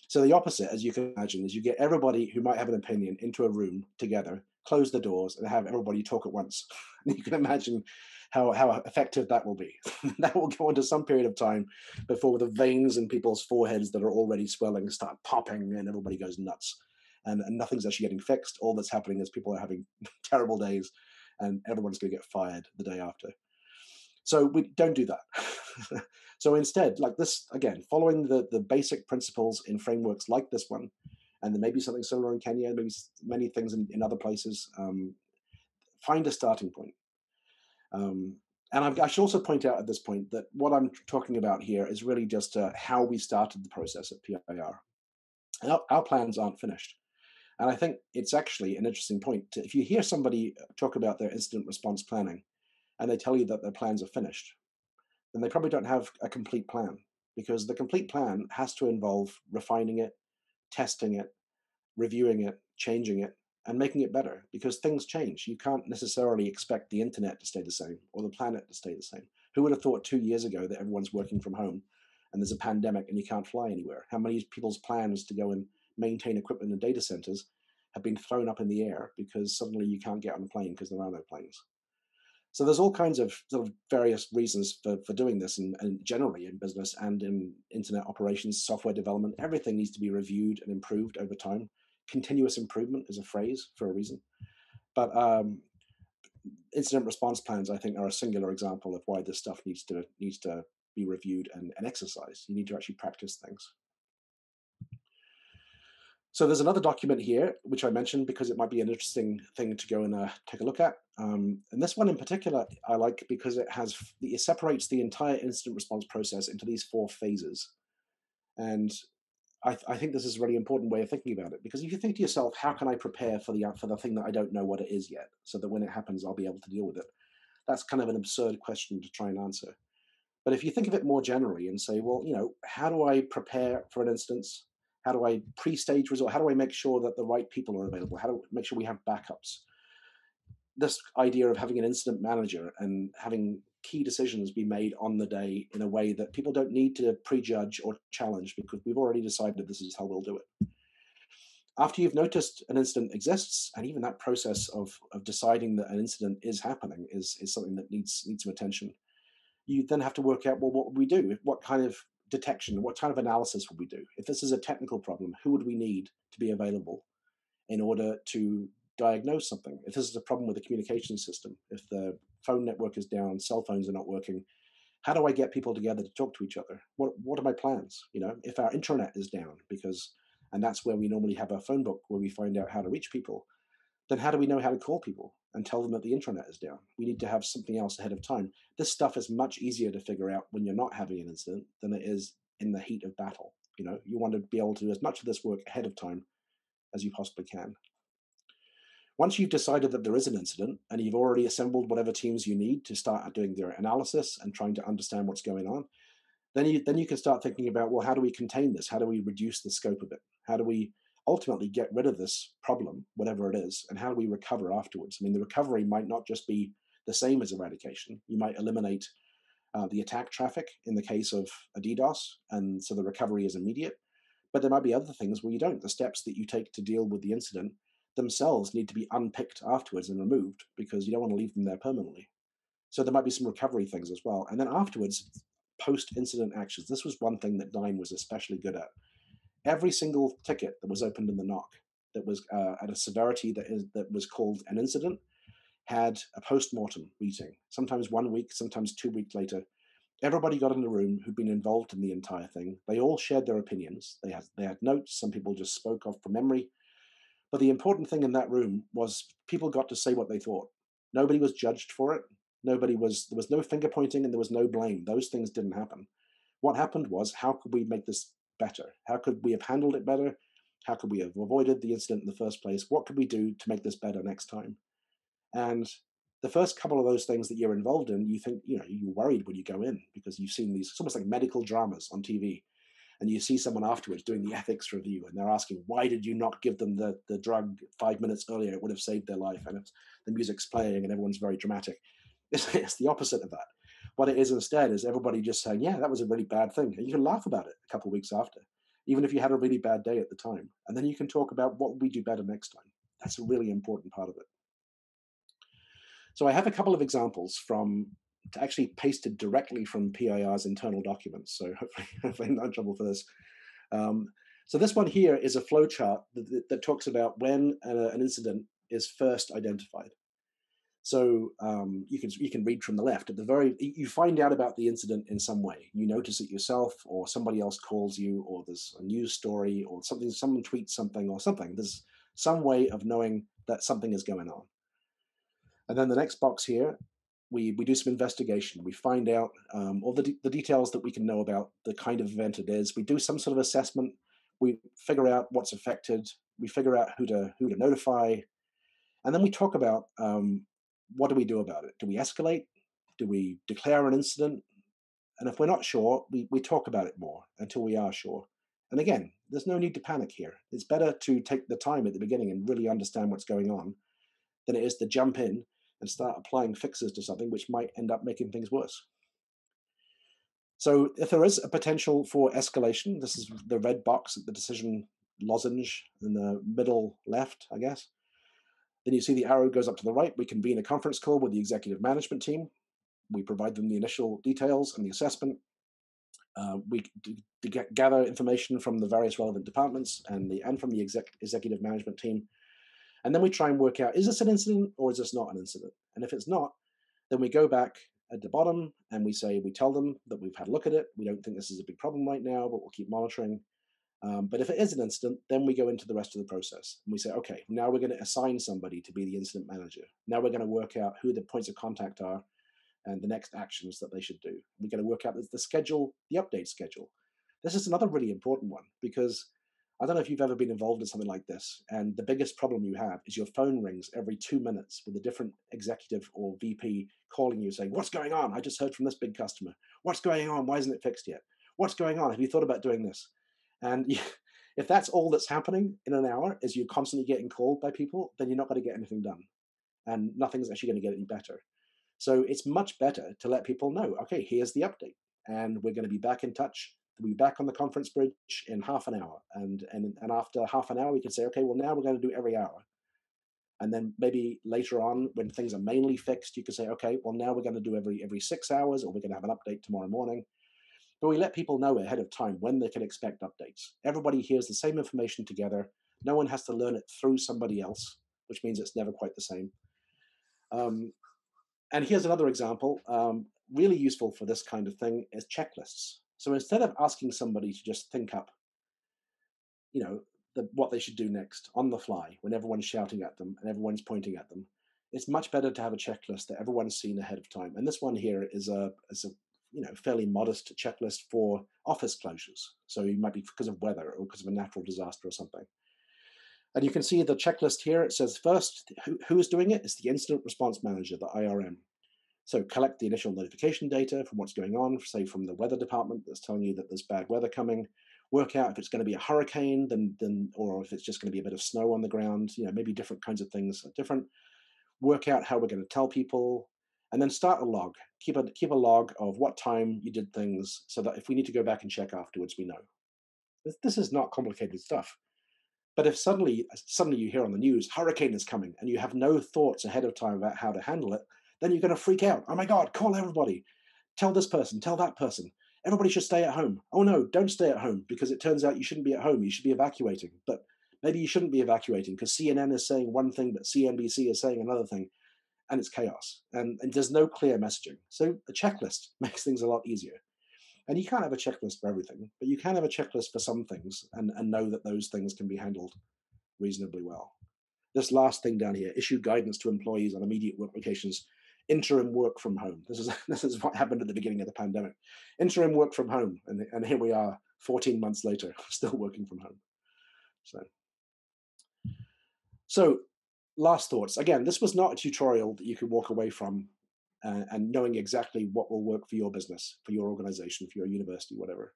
So the opposite, as you can imagine, is you get everybody who might have an opinion into a room together, close the doors, and have everybody talk at once. And you can imagine how effective that will be. That will go into some period of time before the veins in people's foreheads that are already swelling start popping and everybody goes nuts. And nothing's actually getting fixed. All that's happening is people are having terrible days and everyone's going to get fired the day after. So we don't do that. So instead, like this, again, following the basic principles in frameworks like this one, and there may be something similar in Kenya, maybe many things in other places, find a starting point. And I should also point out at this point that what I'm talking about here is really just how we started the process at PIR. Our plans aren't finished. And I think it's actually an interesting point. If you hear somebody talk about their incident response planning and they tell you that their plans are finished, then they probably don't have a complete plan, because the complete plan has to involve refining it, testing it, reviewing it, changing it, and making it better, because things change. You can't necessarily expect the internet to stay the same or the planet to stay the same. Who would have thought 2 years ago that everyone's working from home and there's a pandemic and you can't fly anywhere? How many people's plans to go and maintain equipment in data centers have been thrown up in the air because suddenly you can't get on a plane because there are no planes? So there's all kinds of sort of various reasons for doing this, and generally in business and in internet operations, software development, everything needs to be reviewed and improved over time. Continuous improvement is a phrase for a reason. But incident response plans, I think, are a singular example of why this stuff needs to be reviewed and exercised. You need to actually practice things. So there's another document here, which I mentioned because it might be an interesting thing to go and take a look at. And this one in particular, I like because it separates the entire incident response process into these 4 phases. And I think this is a really important way of thinking about it, because if you think to yourself, how can I prepare for the thing that I don't know what it is yet, so that when it happens, I'll be able to deal with it? That's kind of an absurd question to try and answer. But if you think of it more generally and say, well, how do I prepare for an instance? How do I pre-stage resort? How do I make sure that the right people are available? How do I make sure we have backups? This idea of having an incident manager and having key decisions be made on the day in a way that people don't need to prejudge or challenge, because we've already decided this is how we'll do it. After you've noticed an incident exists, and even that process of deciding that an incident is happening is something that needs some attention, you then have to work out, well, what would we do? What kind of detection, what kind of analysis would we do? If this is a technical problem, who would we need to be available in order to diagnose something? If this is a problem with the communication system, if the phone network is down, cell phones are not working, how do I get people together to talk to each other? What are my plans? If our intranet is down, and that's where we normally have our phone book where we find out how to reach people, then how do we know how to call people and tell them that the intranet is down? We need to have something else ahead of time. This stuff is much easier to figure out when you're not having an incident than it is in the heat of battle. You want to be able to do as much of this work ahead of time as you possibly can. Once you've decided that there is an incident and you've already assembled whatever teams you need to start doing their analysis and trying to understand what's going on, then you can start thinking about, well, how do we contain this? How do we reduce the scope of it? How do we ultimately get rid of this problem, whatever it is, and how do we recover afterwards? I mean, the recovery might not just be the same as eradication. You might eliminate the attack traffic in the case of a DDoS, and so the recovery is immediate. But there might be other things where you don't. The steps that you take to deal with the incident themselves need to be unpicked afterwards and removed, because you don't want to leave them there permanently. So there might be some recovery things as well. And then afterwards, post-incident actions. This was one thing that Dyn was especially good at. Every single ticket that was opened in the NOC that was at a severity that was called an incident had a post-mortem meeting, sometimes 1 week, sometimes 2 weeks later. Everybody got in the room who'd been involved in the entire thing. They all shared their opinions. They had notes. Some people just spoke off from memory. But the important thing in that room was people got to say what they thought. Nobody was judged for it. There was no finger pointing and there was no blame. Those things didn't happen. What happened was, how could we make this better? How could we have handled it better? How could we have avoided the incident in the first place? What could we do to make this better next time? And the first couple of those things that you're involved in, you think, you're worried when you go in, because you've seen these, it's almost like medical dramas on TV. And you see someone afterwards doing the ethics review, and they're asking, why did you not give them the drug 5 minutes earlier? It would have saved their life. And the music's playing and everyone's very dramatic. It's the opposite of that. What it is instead is everybody just saying, yeah, that was a really bad thing. And you can laugh about it a couple of weeks after, even if you had a really bad day at the time. And then you can talk about what we do better next time. That's a really important part of it. So I have a couple of examples actually pasted directly from PIR's internal documents. So hopefully I'm not in trouble for this. So this one here is a flow chart that talks about when an incident is first identified. So you can read from the left. You find out about the incident in some way. You notice it yourself, or somebody else calls you, or there's a news story, or something. Someone tweets something, or something. There's some way of knowing that something is going on. And then the next box here, we do some investigation. We find out all the details that we can know about the kind of event it is. We do some sort of assessment. We figure out what's affected. we figure out who to notify, and then we talk about what do we do about it? Do we escalate? Do we declare an incident? And if we're not sure, we talk about it more until we are sure. And again, there's no need to panic here. It's better to take the time at the beginning and really understand what's going on than it is to jump in and start applying fixes to something which might end up making things worse. So if there is a potential for escalation, this is the red box at the decision lozenge in the middle left, I guess. Then you see the arrow goes up to the right. We convene a conference call with the executive management team. We provide them the initial details and the assessment. We gather information from the various relevant departments and from the executive management team. And then we try and work out, is this an incident or is this not an incident? And if it's not, then we go back at the bottom and we tell them that we've had a look at it. We don't think this is a big problem right now, but we'll keep monitoring. But if it is an incident, then we go into the rest of the process. And we say, okay, now we're going to assign somebody to be the incident manager. Now we're going to work out who the points of contact are and the next actions that they should do. We're going to work out the schedule, the update schedule. This is another really important one because I don't know if you've ever been involved in something like this, and the biggest problem you have is your phone rings every 2 minutes with a different executive or VP calling you saying, what's going on? I just heard from this big customer. What's going on? Why isn't it fixed yet? What's going on? Have you thought about doing this? And if that's all that's happening in an hour is you're constantly getting called by people, then you're not going to get anything done. And nothing's actually going to get any better. So it's much better to let people know, okay, here's the update. And we're going to be back in touch. We'll be back on the conference bridge in half an hour. And after half an hour, we can say, okay, well, now we're going to do every hour. And then maybe later on, when things are mainly fixed, you can say, okay, well, now we're going to do every 6 hours, or we're going to have an update tomorrow morning. But we let people know ahead of time when they can expect updates. Everybody hears the same information together. No one has to learn it through somebody else, which means it's never quite the same. And here's another example, really useful for this kind of thing is checklists. So instead of asking somebody to just think up, what they should do next on the fly when everyone's shouting at them and everyone's pointing at them, it's much better to have a checklist that everyone's seen ahead of time. And this one here is a fairly modest checklist for office closures. So it might be because of weather or because of a natural disaster or something. And you can see the checklist here. It says first, who is doing it? It's the incident response manager, the IRM. So collect the initial notification data from what's going on, say from the weather department that's telling you that there's bad weather coming. Work out if it's going to be a hurricane, or if it's just going to be a bit of snow on the ground. Maybe different kinds of things are different. Work out how we're going to tell people, and then start a log. Keep a log of what time you did things, so that if we need to go back and check afterwards, we know. This is not complicated stuff. But if suddenly you hear on the news, hurricane is coming, and you have no thoughts ahead of time about how to handle it, then you're going to freak out. Oh my God, call everybody. Tell this person, tell that person. Everybody should stay at home. Oh no, don't stay at home, because it turns out you shouldn't be at home. You should be evacuating. But maybe you shouldn't be evacuating because CNN is saying one thing, but CNBC is saying another thing, and it's chaos. And there's no clear messaging. So a checklist makes things a lot easier. And you can't have a checklist for everything, but you can have a checklist for some things and know that those things can be handled reasonably well. This last thing down here, issue guidance to employees on immediate work locations, interim work from home. This is what happened at the beginning of the pandemic. Interim work from home. And here we are 14 months later, still working from home. So last thoughts. Again, this was not a tutorial that you could walk away from and knowing exactly what will work for your business, for your organization, for your university, whatever.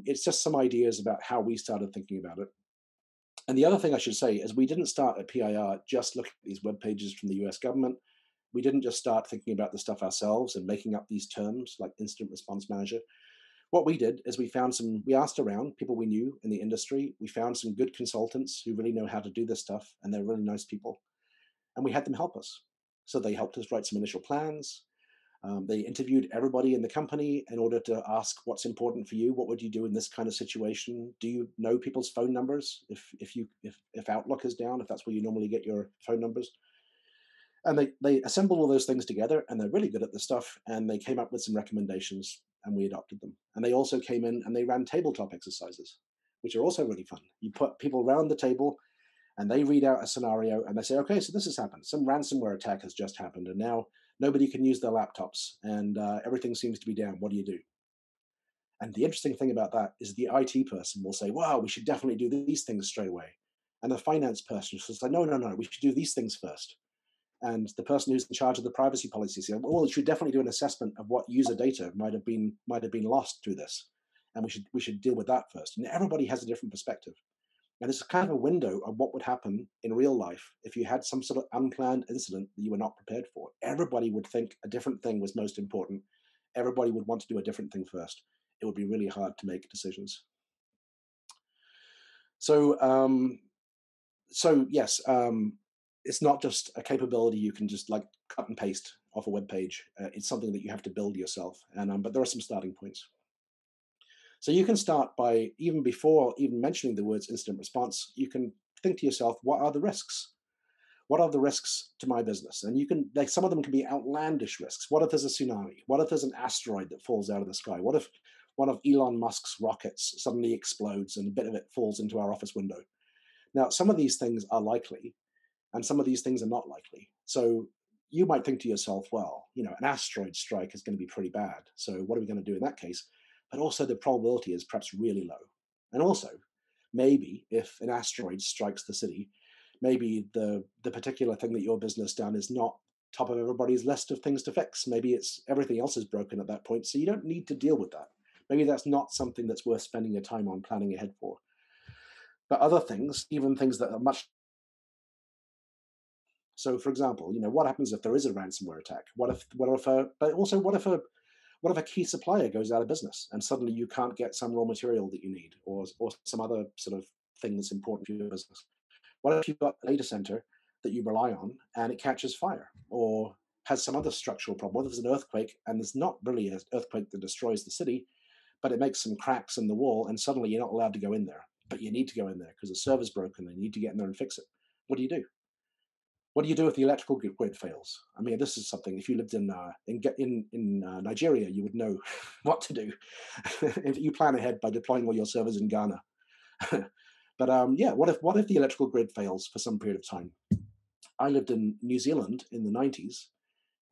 It's just some ideas about how we started thinking about it. And the other thing I should say is we didn't start at PIR just looking at these web pages from the US government. We didn't just start thinking about the stuff ourselves and making up these terms like incident response manager. What we did is we asked around people we knew in the industry. We found some good consultants who really know how to do this stuff, and they're really nice people. And we had them help us. So they helped us write some initial plans. They interviewed everybody in the company in order to ask what's important for you. What would you do in this kind of situation? Do you know people's phone numbers? If Outlook is down, if that's where you normally get your phone numbers. And they assembled all those things together, and they're really good at this stuff. And they came up with some recommendations, and we adopted them. And they also came in and they ran tabletop exercises, which are also really fun. You put people around the table, and they read out a scenario, and they say, okay, so this has happened. Some ransomware attack has just happened, and now nobody can use their laptops, and everything seems to be down. What do you do? And the interesting thing about that is the IT person will say, wow, we should definitely do these things straight away. And the finance person says, no, we should do these things first. And the person who's in charge of the privacy policy says, well, we should definitely do an assessment of what user data might have been lost through this, and we should deal with that first. And everybody has a different perspective. And this is kind of a window of what would happen in real life if you had some sort of unplanned incident that you were not prepared for. Everybody would think a different thing was most important. Everybody would want to do a different thing first. It would be really hard to make decisions. So, yes, it's not just a capability you can just like cut and paste off a web page. It's something that you have to build yourself. And but there are some starting points. So you can start by, even before even mentioning the words incident response, you can think to yourself, what are the risks? What are the risks to my business? And you can, like, some of them can be outlandish risks. What if there's a tsunami? What if there's an asteroid that falls out of the sky? What if one of Elon Musk's rockets suddenly explodes and a bit of it falls into our office window? Now, some of these things are likely, and some of these things are not likely. So you might think to yourself, well, you know, an asteroid strike is going to be pretty bad. So what are we going to do in that case? But also the probability is perhaps really low. And also, maybe if an asteroid strikes the city, maybe the particular thing that your business done is not top of everybody's list of things to fix. Maybe it's everything else is broken at that point, so you don't need to deal with that. Maybe that's not something that's worth spending your time on planning ahead for. But other things, even things that are much... So, for example, you know, what happens if there is a ransomware attack? What if a key supplier goes out of business and suddenly you can't get some raw material that you need, or some other sort of thing that's important for your business? What if you've got a data center that you rely on and it catches fire or has some other structural problem? What if there's an earthquake and there's not really an earthquake that destroys the city, but it makes some cracks in the wall and suddenly you're not allowed to go in there, but you need to go in there because the server's broken and you need to get in there and fix it? What do you do? What do you do if the electrical grid fails? I mean, this is something, if you lived in Nigeria, you would know what to do. If you plan ahead by deploying all your servers in Ghana. But yeah, what if the electrical grid fails for some period of time? I lived in New Zealand in the 90s,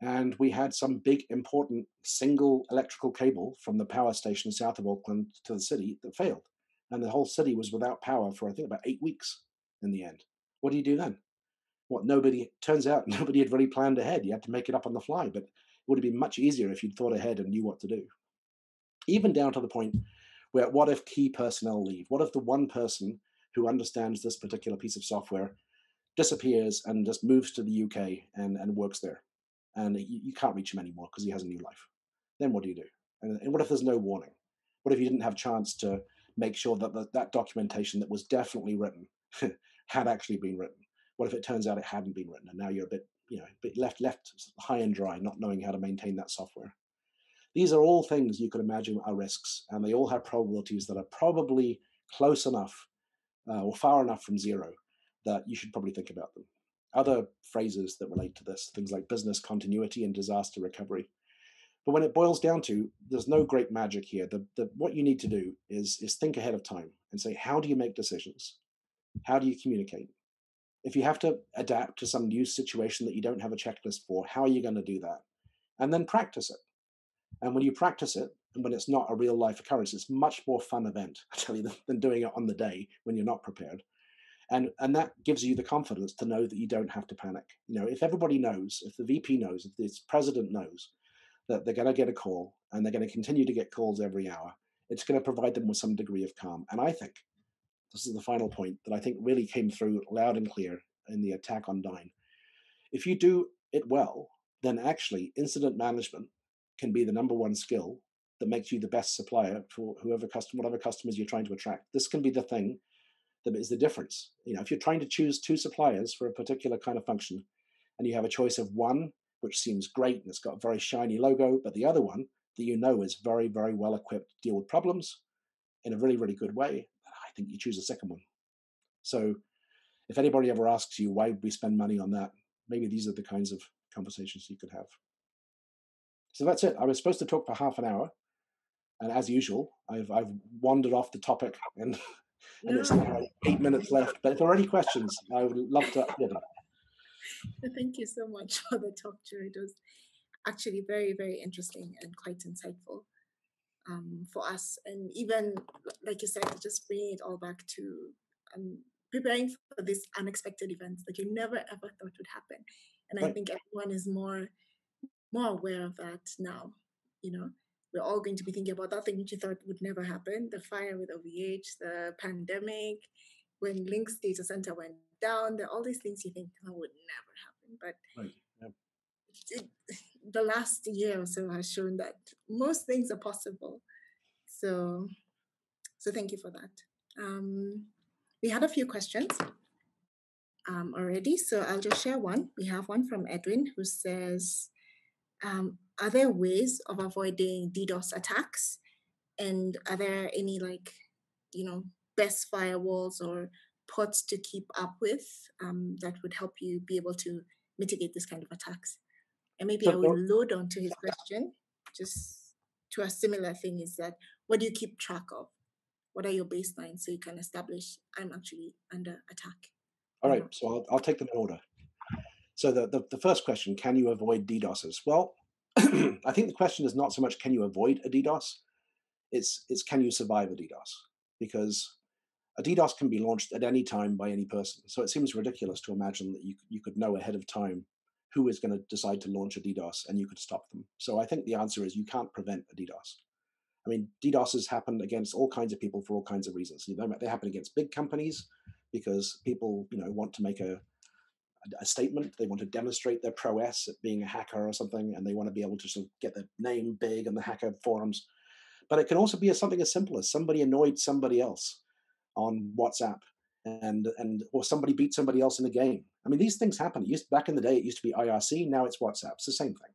and we had some big, important single electrical cable from the power station south of Auckland to the city that failed. And the whole city was without power for, I think, about 8 weeks in the end. What do you do then? Turns out nobody had really planned ahead. You had to make it up on the fly, but it would have been much easier if you'd thought ahead and knew what to do. Even down to the point where, what if key personnel leave? What if the one person who understands this particular piece of software disappears and just moves to the UK and works there? And you can't reach him anymore because he has a new life. Then what do you do? And what if there's no warning? What if you didn't have a chance to make sure that that documentation that was definitely written had actually been written? What if it turns out it hadn't been written and now you're a bit left high and dry, not knowing how to maintain that software? These are all things you could imagine are risks, and they all have probabilities that are probably close enough or far enough from zero that you should probably think about them. Other phrases that relate to this, things like business continuity and disaster recovery. But when it boils down to, there's no great magic here. What you need to do is think ahead of time and say, how do you make decisions? How do you communicate? If you have to adapt to some new situation that you don't have a checklist for, how are you going to do that? And then practice it. And when you practice it, and when it's not a real life occurrence, it's much more fun event, I tell you, than doing it on the day when you're not prepared. And that gives you the confidence to know that you don't have to panic. You know, if everybody knows, if the VP knows, if the president knows that they're going to get a call and they're going to continue to get calls every hour, it's going to provide them with some degree of calm. And I think this is the final point that I think really came through loud and clear in the attack on Dyn. If you do it well, then actually incident management can be the number one skill that makes you the best supplier for whatever customers you're trying to attract. This can be the thing that is the difference. You know, if you're trying to choose 2 suppliers for a particular kind of function, and you have a choice of one which seems great and it's got a very shiny logo, but the other one that you know is very, very well equipped to deal with problems in a really, really good way, I think you choose the second one. So if anybody ever asks you, why would we spend money on that? Maybe these are the kinds of conversations you could have. So that's it. I was supposed to talk for half an hour. And as usual, I've wandered off the topic and it's now 8 minutes left. But if there are any questions, I would love to hear them. Thank you so much for the talk, Joe. It was actually very, very interesting and quite insightful for us. And even, like you said, just bringing it all back to preparing for these unexpected events that you never ever thought would happen. And I think everyone is more aware of that now. You know, we're all going to be thinking about that thing which you thought would never happen: the fire with OVH, the pandemic, when Link's data center went down. There are all these things you think would never happen, but the last year or so has shown that most things are possible. So thank you for that. We had a few questions already, so I'll just share one. We have one from Edwin who says, are there ways of avoiding DDoS attacks? And are there any best firewalls or ports to keep up with that would help you be able to mitigate this kind of attacks? And maybe I will load onto his question just to a similar thing, is that what do you keep track of? What are your baselines so you can establish I'm actually under attack? All right, so I'll take them in order. So the first question, can you avoid DDoSes? Well, I think the question is not so much can you avoid a DDoS, it's can you survive a DDoS? Because a DDoS can be launched at any time by any person. So it seems ridiculous to imagine that you could know ahead of time who is going to decide to launch a DDoS and you could stop them. So I think the answer is you can't prevent a DDoS. I mean, DDoSes happen against all kinds of people for all kinds of reasons. They happen against big companies because people, want to make a statement. They want to demonstrate their prowess at being a hacker or something, and they want to be able to sort of get their name big in the hacker forums. But it can also be something as simple as somebody annoyed somebody else on WhatsApp, or somebody beat somebody else in a game. I mean, these things happen. Back in the day, it used to be IRC. Now it's WhatsApp. It's the same thing.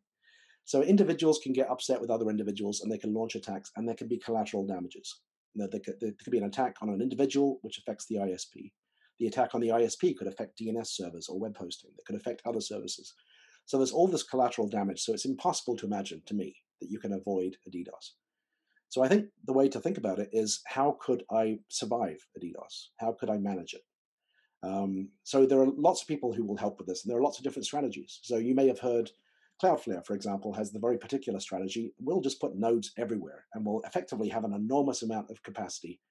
So individuals can get upset with other individuals, and they can launch attacks, and there can be collateral damages. There could be an attack on an individual, which affects the ISP. The attack on the ISP could affect DNS servers or web hosting. That could affect other services. So there's all this collateral damage. So it's impossible to imagine, to me, that you can avoid a DDoS. So I think the way to think about it is, how could I survive a DDoS? How could I manage it? So there are lots of people who will help with this, and there are lots of different strategies. So you may have heard Cloudflare, for example, has the very particular strategy. We'll just put nodes everywhere, and we'll effectively have an enormous amount of capacity.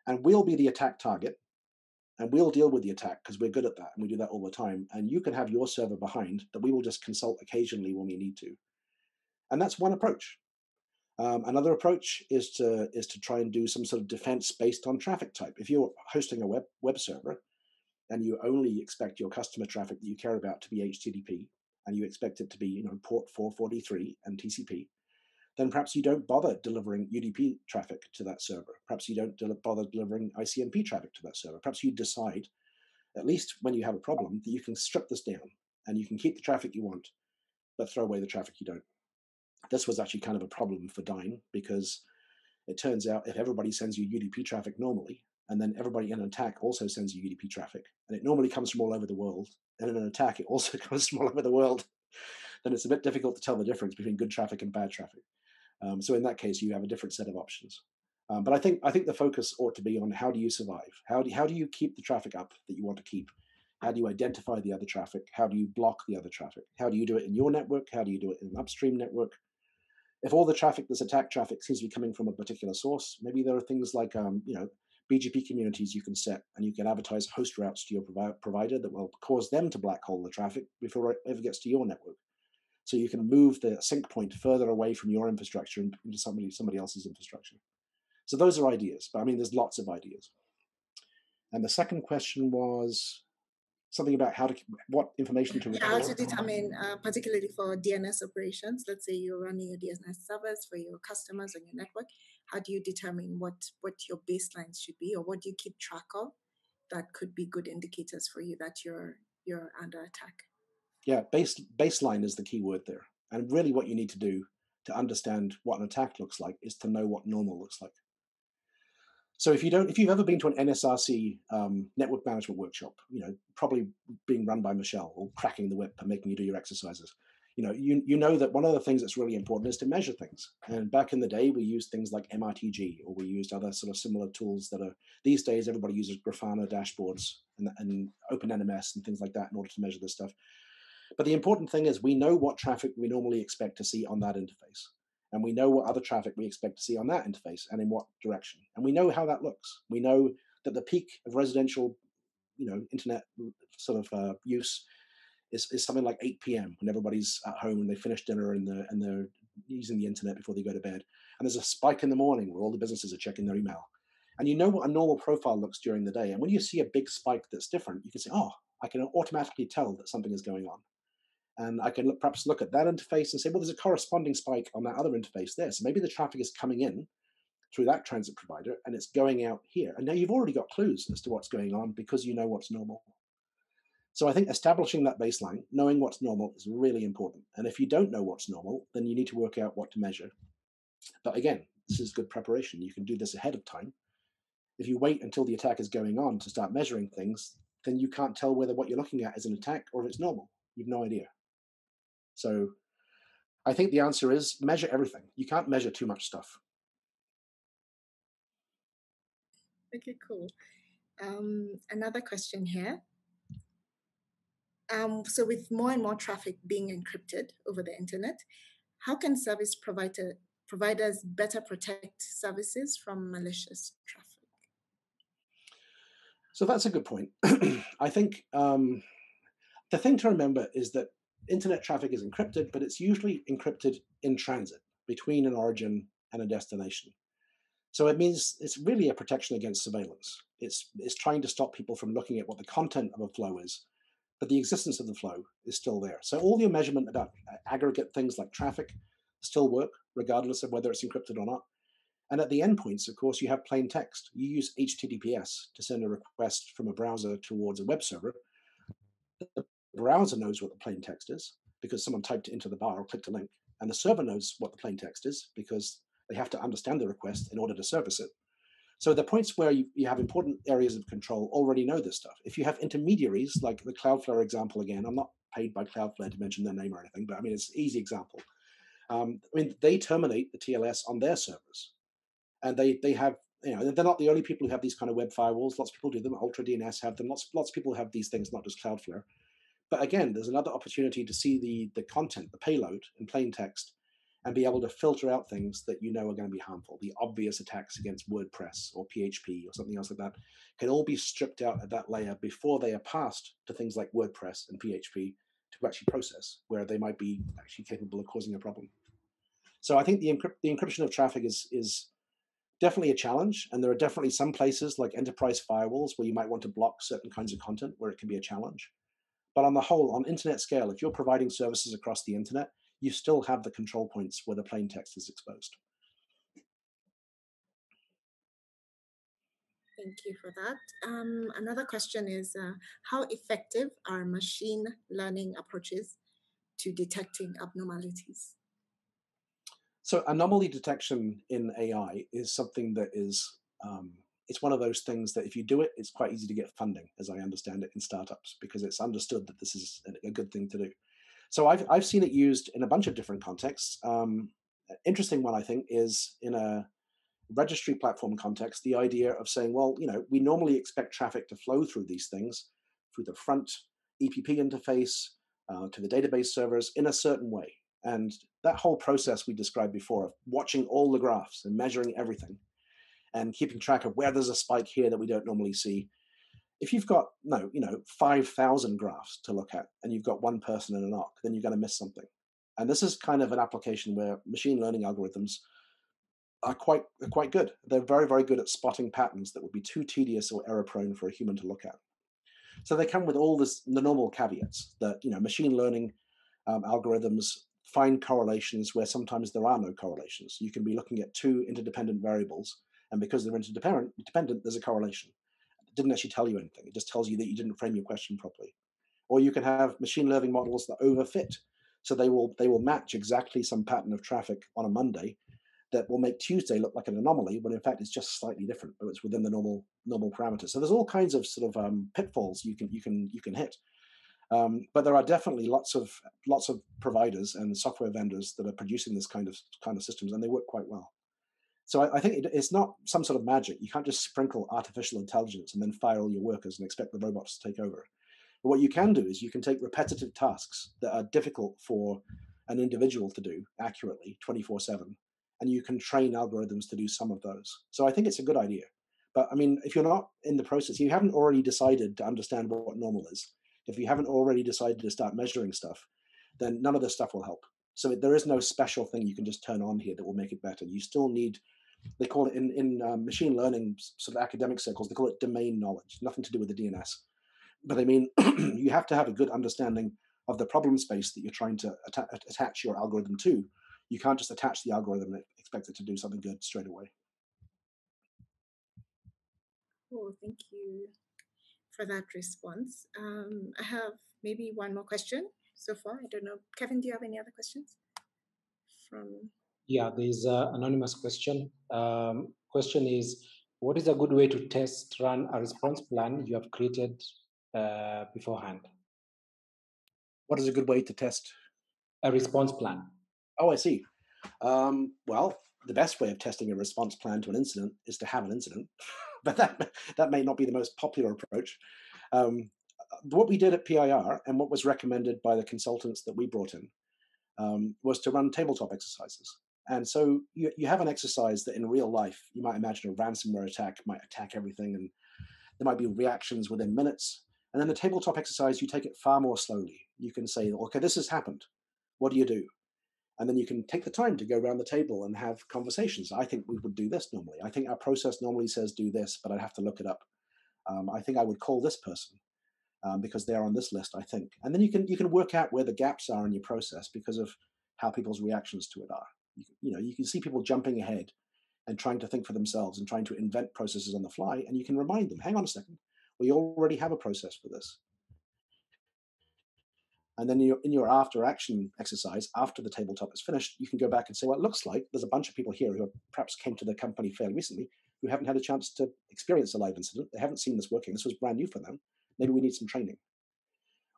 And we'll be the attack target, and we'll deal with the attack because we're good at that, and we do that all the time. And you can have your server behind that we will just consult occasionally when we need to. And that's one approach. Another approach is to try and do some sort of defense based on traffic type. If you're hosting a web server and you only expect your customer traffic that you care about to be HTTP, and you expect it to be port 443 and TCP, then perhaps you don't bother delivering UDP traffic to that server. Perhaps you don't bother delivering ICMP traffic to that server. Perhaps you decide, at least when you have a problem, that you can strip this down and you can keep the traffic you want, but throw away the traffic you don't. This was actually kind of a problem for Dyn, because it turns out if everybody sends you UDP traffic normally, and then everybody in an attack also sends you UDP traffic, and it normally comes from all over the world, and in an attack it also comes from all over the world, then it's a bit difficult to tell the difference between good traffic and bad traffic. So in that case, you have a different set of options. But I think the focus ought to be on, how do you survive? How do you keep the traffic up that you want to keep? How do you identify the other traffic? How do you block the other traffic? How do you do it in your network? How do you do it in an upstream network? If all the traffic that's attack traffic seems to be coming from a particular source, maybe there are things like BGP communities you can set, and you can advertise host routes to your provider that will cause them to black hole the traffic before it ever gets to your network. So you can move the sync point further away from your infrastructure into somebody else's infrastructure. So those are ideas, but I mean, there's lots of ideas. And the second question was something about what information to how to determine, particularly for DNS operations. Let's say you're running your DNS servers for your customers on your network. How do you determine what your baselines should be, or what do you keep track of that could be good indicators for you that you're under attack? Yeah, baseline is the key word there. And really what you need to do to understand what an attack looks like is to know what normal looks like. So if you've ever been to an NSRC network management workshop, probably being run by Michelle, or cracking the whip and making you do your exercises, you know that one of the things that's really important is to measure things. And back in the day, we used things like MRTG, or we used other sort of similar tools that are, these days, everybody uses Grafana dashboards and OpenNMS and things like that in order to measure this stuff. But the important thing is, we know what traffic we normally expect to see on that interface. And we know what other traffic we expect to see on that interface and in what direction. And we know how that looks. We know that the peak of residential internet sort of use is something like 8 p.m. when everybody's at home and they finish dinner and they're using the internet before they go to bed. And there's a spike in the morning where all the businesses are checking their email. And you know what a normal profile looks during the day. And when you see a big spike that's different, you can say, oh, I can automatically tell that something is going on. And I can perhaps look at that interface and say, well, there's a corresponding spike on that other interface there. So maybe the traffic is coming in through that transit provider and it's going out here. And now you've already got clues as to what's going on because you know what's normal. So I think establishing that baseline, knowing what's normal is really important. And if you don't know what's normal, then you need to work out what to measure. But again, this is good preparation. You can do this ahead of time. If you wait until the attack is going on to start measuring things, then you can't tell whether what you're looking at is an attack or if it's normal. You've no idea. So I think the answer is measure everything. You can't measure too much stuff. Okay, cool. Another question here. So with more and more traffic being encrypted over the internet, how can service providers better protect services from malicious traffic? So that's a good point. I think the thing to remember is that internet traffic is encrypted, but it's usually encrypted in transit between an origin and a destination. So it means it's really a protection against surveillance. It's trying to stop people from looking at what the content of a flow is, but the existence of the flow is still there. So all your measurement about aggregate things like traffic still work, regardless of whether it's encrypted or not. And at the endpoints, of course, you have plain text. You use HTTPS to send a request from a browser towards a web server. The browser knows what the plain text is because someone typed it into the bar or clicked a link. And the server knows what the plain text is because they have to understand the request in order to service it. So the points where you have important areas of control already know this stuff. If you have intermediaries, like the Cloudflare example again, I'm not paid by Cloudflare to mention their name or anything, but I mean, it's an easy example. They terminate the TLS on their servers. And they have, they're not the only people who have these kind of web firewalls. Lots of people do them. Ultra DNS have them. Lots of people have these things, not just Cloudflare. But again, there's another opportunity to see the content, the payload in plain text, and be able to filter out things that you know are going to be harmful. The obvious attacks against WordPress or PHP or something else like that can all be stripped out at that layer before they are passed to things like WordPress and PHP to actually process, where they might be actually capable of causing a problem. So I think the encryption of traffic is definitely a challenge. And there are definitely some places like enterprise firewalls where you might want to block certain kinds of content where it can be a challenge. But on the whole, on internet scale, if you're providing services across the internet, you still have the control points where the plain text is exposed. Thank you for that. Another question is, how effective are machine learning approaches to detecting abnormalities? So anomaly detection in AI is something that is, it's one of those things that if you do it, it's quite easy to get funding, as I understand it, in startups, because it's understood that this is a good thing to do. So I've seen it used in a bunch of different contexts. Interesting one, I think, is in a registry platform context, the idea of saying, well, we normally expect traffic to flow through these things, through the front EPP interface, to the database servers in a certain way. And that whole process we described before of watching all the graphs and measuring everything and keeping track of where there's a spike here that we don't normally see. If you've got 5,000 graphs to look at and you've got one person in a NOC, then you're going to miss something. And this is kind of an application where machine learning algorithms are quite good. They're very, very good at spotting patterns that would be too tedious or error prone for a human to look at. So they come with all the normal caveats that machine learning algorithms find correlations where sometimes there are no correlations. You can be looking at two interdependent variables, and because they're interdependent, there's a correlation. It didn't actually tell you anything. It just tells you that you didn't frame your question properly. Or you can have machine learning models that overfit. So they will match exactly some pattern of traffic on a Monday that will make Tuesday look like an anomaly, when in fact it's just slightly different, but it's within the normal parameters. So there's all kinds of sort of pitfalls you can hit. But there are definitely lots of providers and software vendors that are producing this kind of systems, and they work quite well. So I think it's not some sort of magic. You can't just sprinkle artificial intelligence and then fire all your workers and expect the robots to take over. But what you can do is you can take repetitive tasks that are difficult for an individual to do accurately 24/7, and you can train algorithms to do some of those. So I think it's a good idea. But I mean, if you're not in the process, you haven't already decided to understand what normal is. If you haven't already decided to start measuring stuff, then none of this stuff will help. So there is no special thing you can just turn on here that will make it better. You still need, they call it in machine learning sort of academic circles, they call it domain knowledge, nothing to do with the DNS. But I mean, you have to have a good understanding of the problem space that you're trying to attach your algorithm to. You can't just attach the algorithm and expect it to do something good straight away. Oh, thank you for that response. I have maybe one more question so far. I don't know. Kevin, do you have any other questions? Yeah, there's an anonymous question. Question is, what is a good way to test run a response plan you have created beforehand? What is a good way to test? A response plan. Oh, I see. Well, the best way of testing a response plan to an incident is to have an incident, but that may not be the most popular approach. What we did at PIR and what was recommended by the consultants that we brought in was to run tabletop exercises. And so you have an exercise that in real life, you might imagine a ransomware attack might attack everything, and there might be reactions within minutes. And then the tabletop exercise, you take it far more slowly. You can say, okay, this has happened. What do you do? And then you can take the time to go around the table and have conversations. I think we would do this normally. I think our process normally says do this, but I'd have to look it up. I think I would call this person because they're on this list, I think. And then you can work out where the gaps are in your process because of how people's reactions to it are. You can see people jumping ahead and trying to think for themselves and trying to invent processes on the fly. And you can remind them, hang on a second, we already have a process for this. And then in your after action exercise, after the tabletop is finished, you can go back and say, well, it looks like there's a bunch of people here who perhaps came to the company fairly recently who haven't had a chance to experience a live incident. They haven't seen this working. This was brand new for them. Maybe we need some training.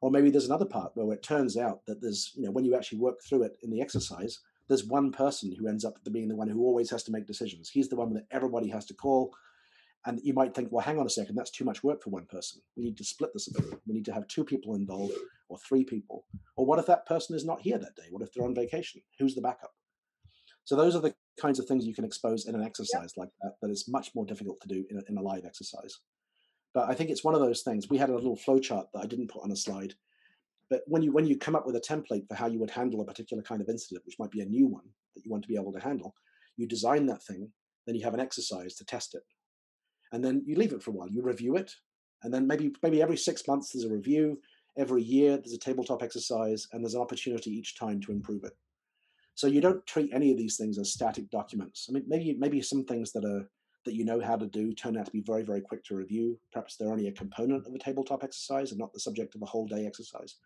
Or maybe there's another part where it turns out that there's, when you actually work through it in the exercise, there's one person who ends up being the one who always has to make decisions. He's the one that everybody has to call. And you might think, well, hang on a second, that's too much work for one person. We need to split this a bit. We need to have 2 people involved or 3 people. Or what if that person is not here that day? What if they're on vacation? Who's the backup? So those are the kinds of things you can expose in an exercise like that is much more difficult to do in a live exercise. But I think it's one of those things. We had a little flow chart that I didn't put on a slide. But when you come up with a template for how you would handle a particular kind of incident, which might be a new one that you want to be able to handle, you design that thing, then you have an exercise to test it. And then you leave it for a while, you review it. And then maybe every 6 months there's a review, every year there's a tabletop exercise, and there's an opportunity each time to improve it. So you don't treat any of these things as static documents. I mean, maybe some things that you know how to do turn out to be very, very quick to review. Perhaps they're only a component of a tabletop exercise and not the subject of a whole day exercise.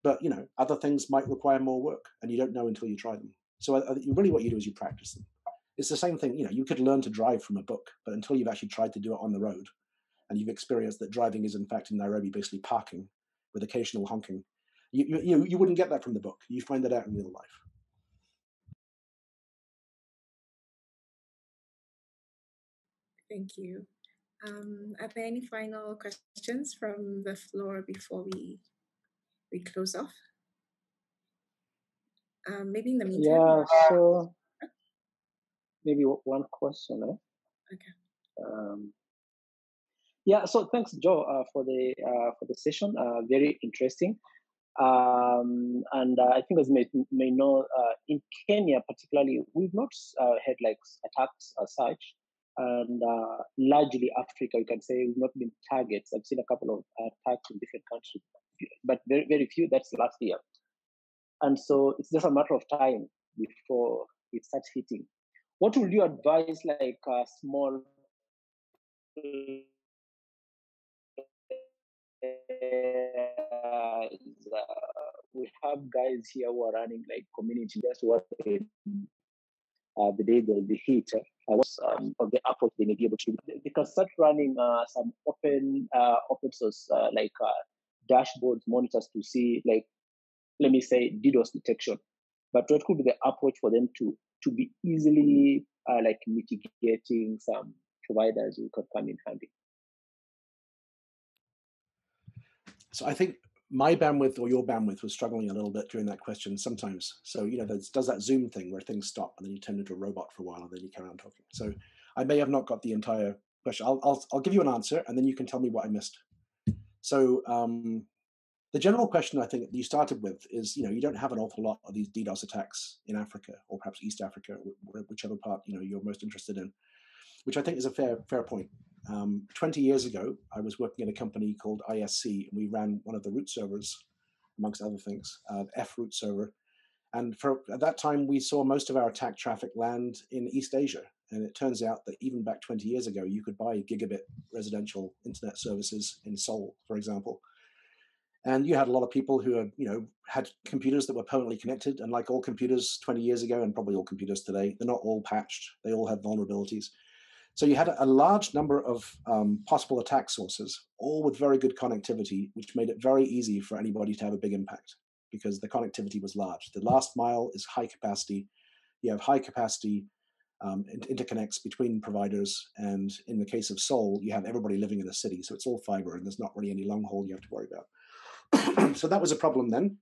But other things might require more work, and you don't know until you try them. So really what you do is you practice them. It's the same thing, you could learn to drive from a book, but until you've actually tried to do it on the road and you've experienced that driving is in fact in Nairobi basically parking with occasional honking, you wouldn't get that from the book. You find that out in real life. Thank you. Are there any final questions from the floor before we close off? Maybe in the meantime. Yeah, so maybe one question. Okay. Yeah, so thanks, Joe, for the session. Very interesting. And I think, as you may know, in Kenya particularly, we've not had attacks as such, and largely Africa, you can say, we've not been targets. I've seen a couple of attacks in different countries, but very, very few. That's last year, and so it's just a matter of time before it starts hitting. What would you advise, small we have guys here who are running community just working the day they'll be hit. Of the approach they may be able to, they can start running some open source dashboards, monitors to see let me say DDoS detection. But what could be the approach for them to be easily mitigating some providers who could come in handy? So I think my bandwidth or your bandwidth was struggling a little bit during that question sometimes. So, does that Zoom thing where things stop and then you turn into a robot for a while and then you carry on talking. So I may have not got the entire question. I'll give you an answer, and then you can tell me what I missed. So the general question I think you started with is, you don't have an awful lot of these DDoS attacks in Africa, or perhaps East Africa, whichever part you're most interested in, which I think is a fair point. 20 years ago, I was working at a company called ISC, and we ran one of the root servers, amongst other things, F root server. And at that time, we saw most of our attack traffic land in East Asia. And it turns out that even back 20 years ago, you could buy gigabit residential internet services in Seoul, for example. And you had a lot of people who had computers that were permanently connected. And like all computers 20 years ago, and probably all computers today, they're not all patched. They all have vulnerabilities. So you had a large number of possible attack sources, all with very good connectivity, which made it very easy for anybody to have a big impact because the connectivity was large. The last mile is high capacity. You have high capacity interconnects between providers. And in the case of Seoul, you have everybody living in a city. So it's all fiber and there's not really any long haul you have to worry about. So that was a problem then.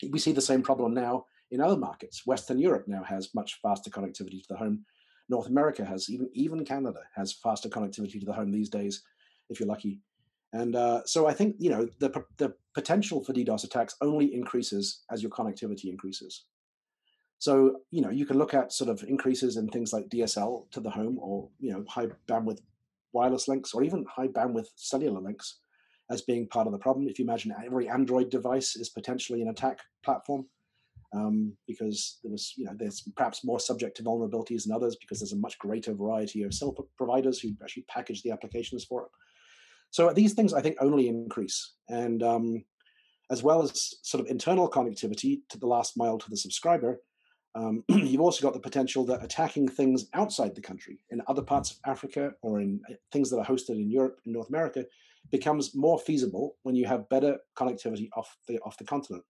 We see the same problem now in other markets. Western Europe now has much faster connectivity to the home. North America has, even Canada has faster connectivity to the home these days, if you're lucky. And so I think, the potential for DDoS attacks only increases as your connectivity increases. So, you can look at sort of increases in things like DSL to the home, or, high bandwidth wireless links, or even high bandwidth cellular links as being part of the problem. If you imagine every Android device is potentially an attack platform, because there's perhaps more subject to vulnerabilities than others because there's a much greater variety of cell providers who actually package the applications for it. So these things, I think, only increase. And as well as sort of internal connectivity to the last mile to the subscriber, you've also got the potential that attacking things outside the country, in other parts of Africa or in things that are hosted in Europe and North America, becomes more feasible when you have better connectivity off the continent.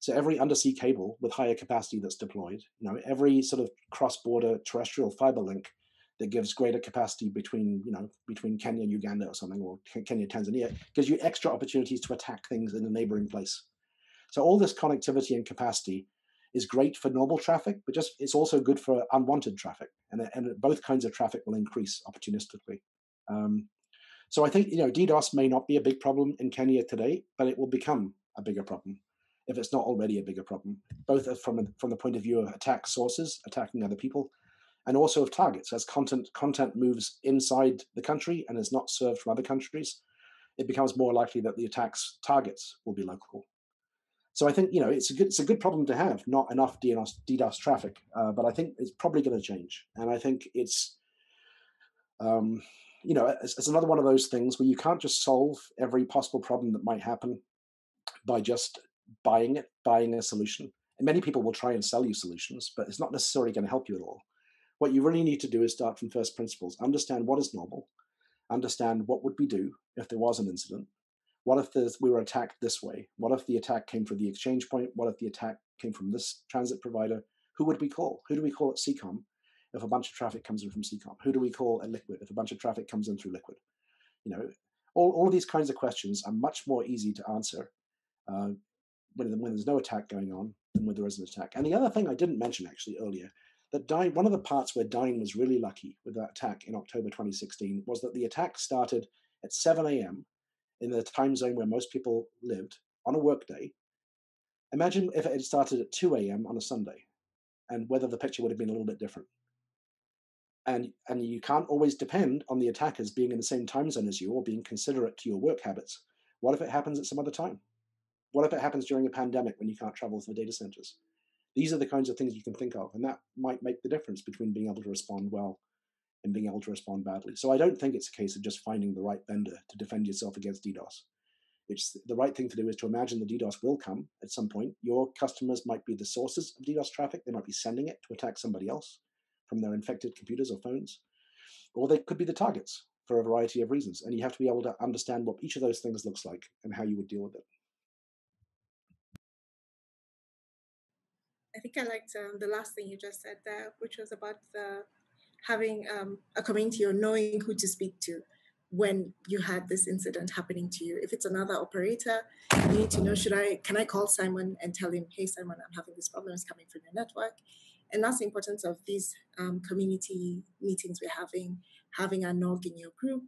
So every undersea cable with higher capacity that's deployed, every sort of cross-border terrestrial fiber link that gives greater capacity between Kenya and Uganda or something, or Kenya, Tanzania, gives you extra opportunities to attack things in a neighboring place. So all this connectivity and capacity is great for normal traffic, but it's also good for unwanted traffic. And both kinds of traffic will increase opportunistically. So I think, DDoS may not be a big problem in Kenya today, but it will become a bigger problem if it's not already a bigger problem, both from the point of view of attack sources, attacking other people, and also of targets. As content moves inside the country and is not served from other countries, it becomes more likely that the attack's targets will be local. So I think, it's a good problem to have, not enough DDoS traffic, but I think it's probably going to change. And I think it's, it's another one of those things where you can't just solve every possible problem that might happen by just buying a solution. And many people will try and sell you solutions, but it's not necessarily going to help you at all. What you really need to do is start from first principles, understand what is normal, understand what would we do if there was an incident. What if we were attacked this way? What if the attack came from the exchange point? What if the attack came from this transit provider? Who would we call? Who do we call at CCOM if a bunch of traffic comes in from CCOM? Who do we call at Liquid if a bunch of traffic comes in through Liquid? All of these kinds of questions are much more easy to answer when there's no attack going on than when there is an attack. And the other thing I didn't mention actually earlier, that one of the parts where Dyn was really lucky with that attack in October 2016 was that the attack started at 7 a.m. in the time zone where most people lived on a work day. Imagine if it had started at 2 a.m. on a Sunday, and whether the picture would have been a little bit different. And you can't always depend on the attackers being in the same time zone as you or being considerate to your work habits. What if it happens at some other time? What if it happens during a pandemic when you can't travel to the data centers? These are the kinds of things you can think of, and that might make the difference between being able to respond well and being able to respond badly. So I don't think it's a case of just finding the right vendor to defend yourself against DDoS. It's the right thing to do is to imagine the DDoS will come at some point. Your customers might be the sources of DDoS traffic. They might be sending it to attack somebody else from their infected computers or phones, or they could be the targets for a variety of reasons. And you have to be able to understand what each of those things looks like and how you would deal with it. I think I liked the last thing you just said there, which was about having a community or knowing who to speak to. when you had this incident happening to you. If it's another operator, you need to know, can I call Simon and tell him, hey, Simon, I'm having this problem, it's coming from your network. And that's the importance of these community meetings we're having a NOG in your group,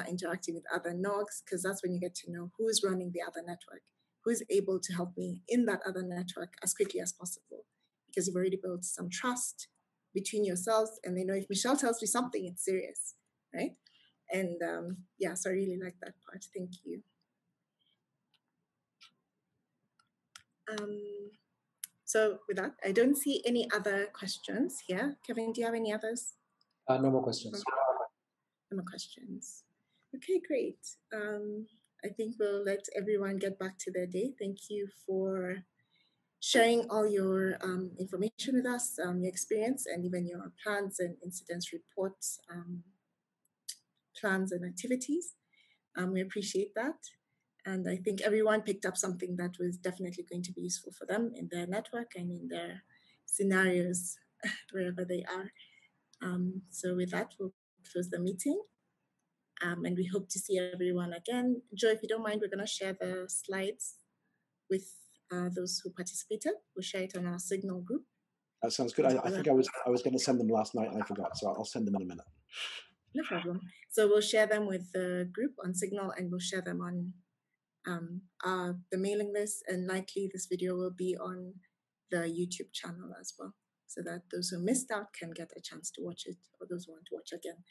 interacting with other NOGs, because that's when you get to know who is running the other network, who is able to help me in that other network as quickly as possible, because you've already built some trust between yourselves, and they know if Michelle tells me something, it's serious, right? And yeah, so I really like that part. Thank you. So with that, I don't see any other questions here. Kevin, do you have any others? No more questions. No more questions. Okay, great. I think we'll let everyone get back to their day. Thank you for sharing all your information with us, your experience, and even your plans and incidents reports, plans and activities. We appreciate that. And I think everyone picked up something that was definitely going to be useful for them in their network and in their scenarios, wherever they are. So with that, we'll close the meeting. And we hope to see everyone again. Joe, if you don't mind, we're going to share the slides with those who participated. We'll share it on our Signal group. That sounds good. I think I was going to send them last night and I forgot, so I'll send them in a minute. No problem. So we'll share them with the group on Signal, and we'll share them on the mailing list, and likely this video will be on the YouTube channel as well, so that those who missed out can get a chance to watch it, or those who want to watch again.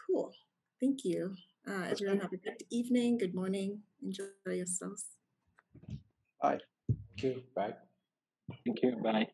Cool. Thank you. Everyone have a good evening, good morning. Enjoy yourselves. Bye. Thank you. Bye. Thank you. Bye.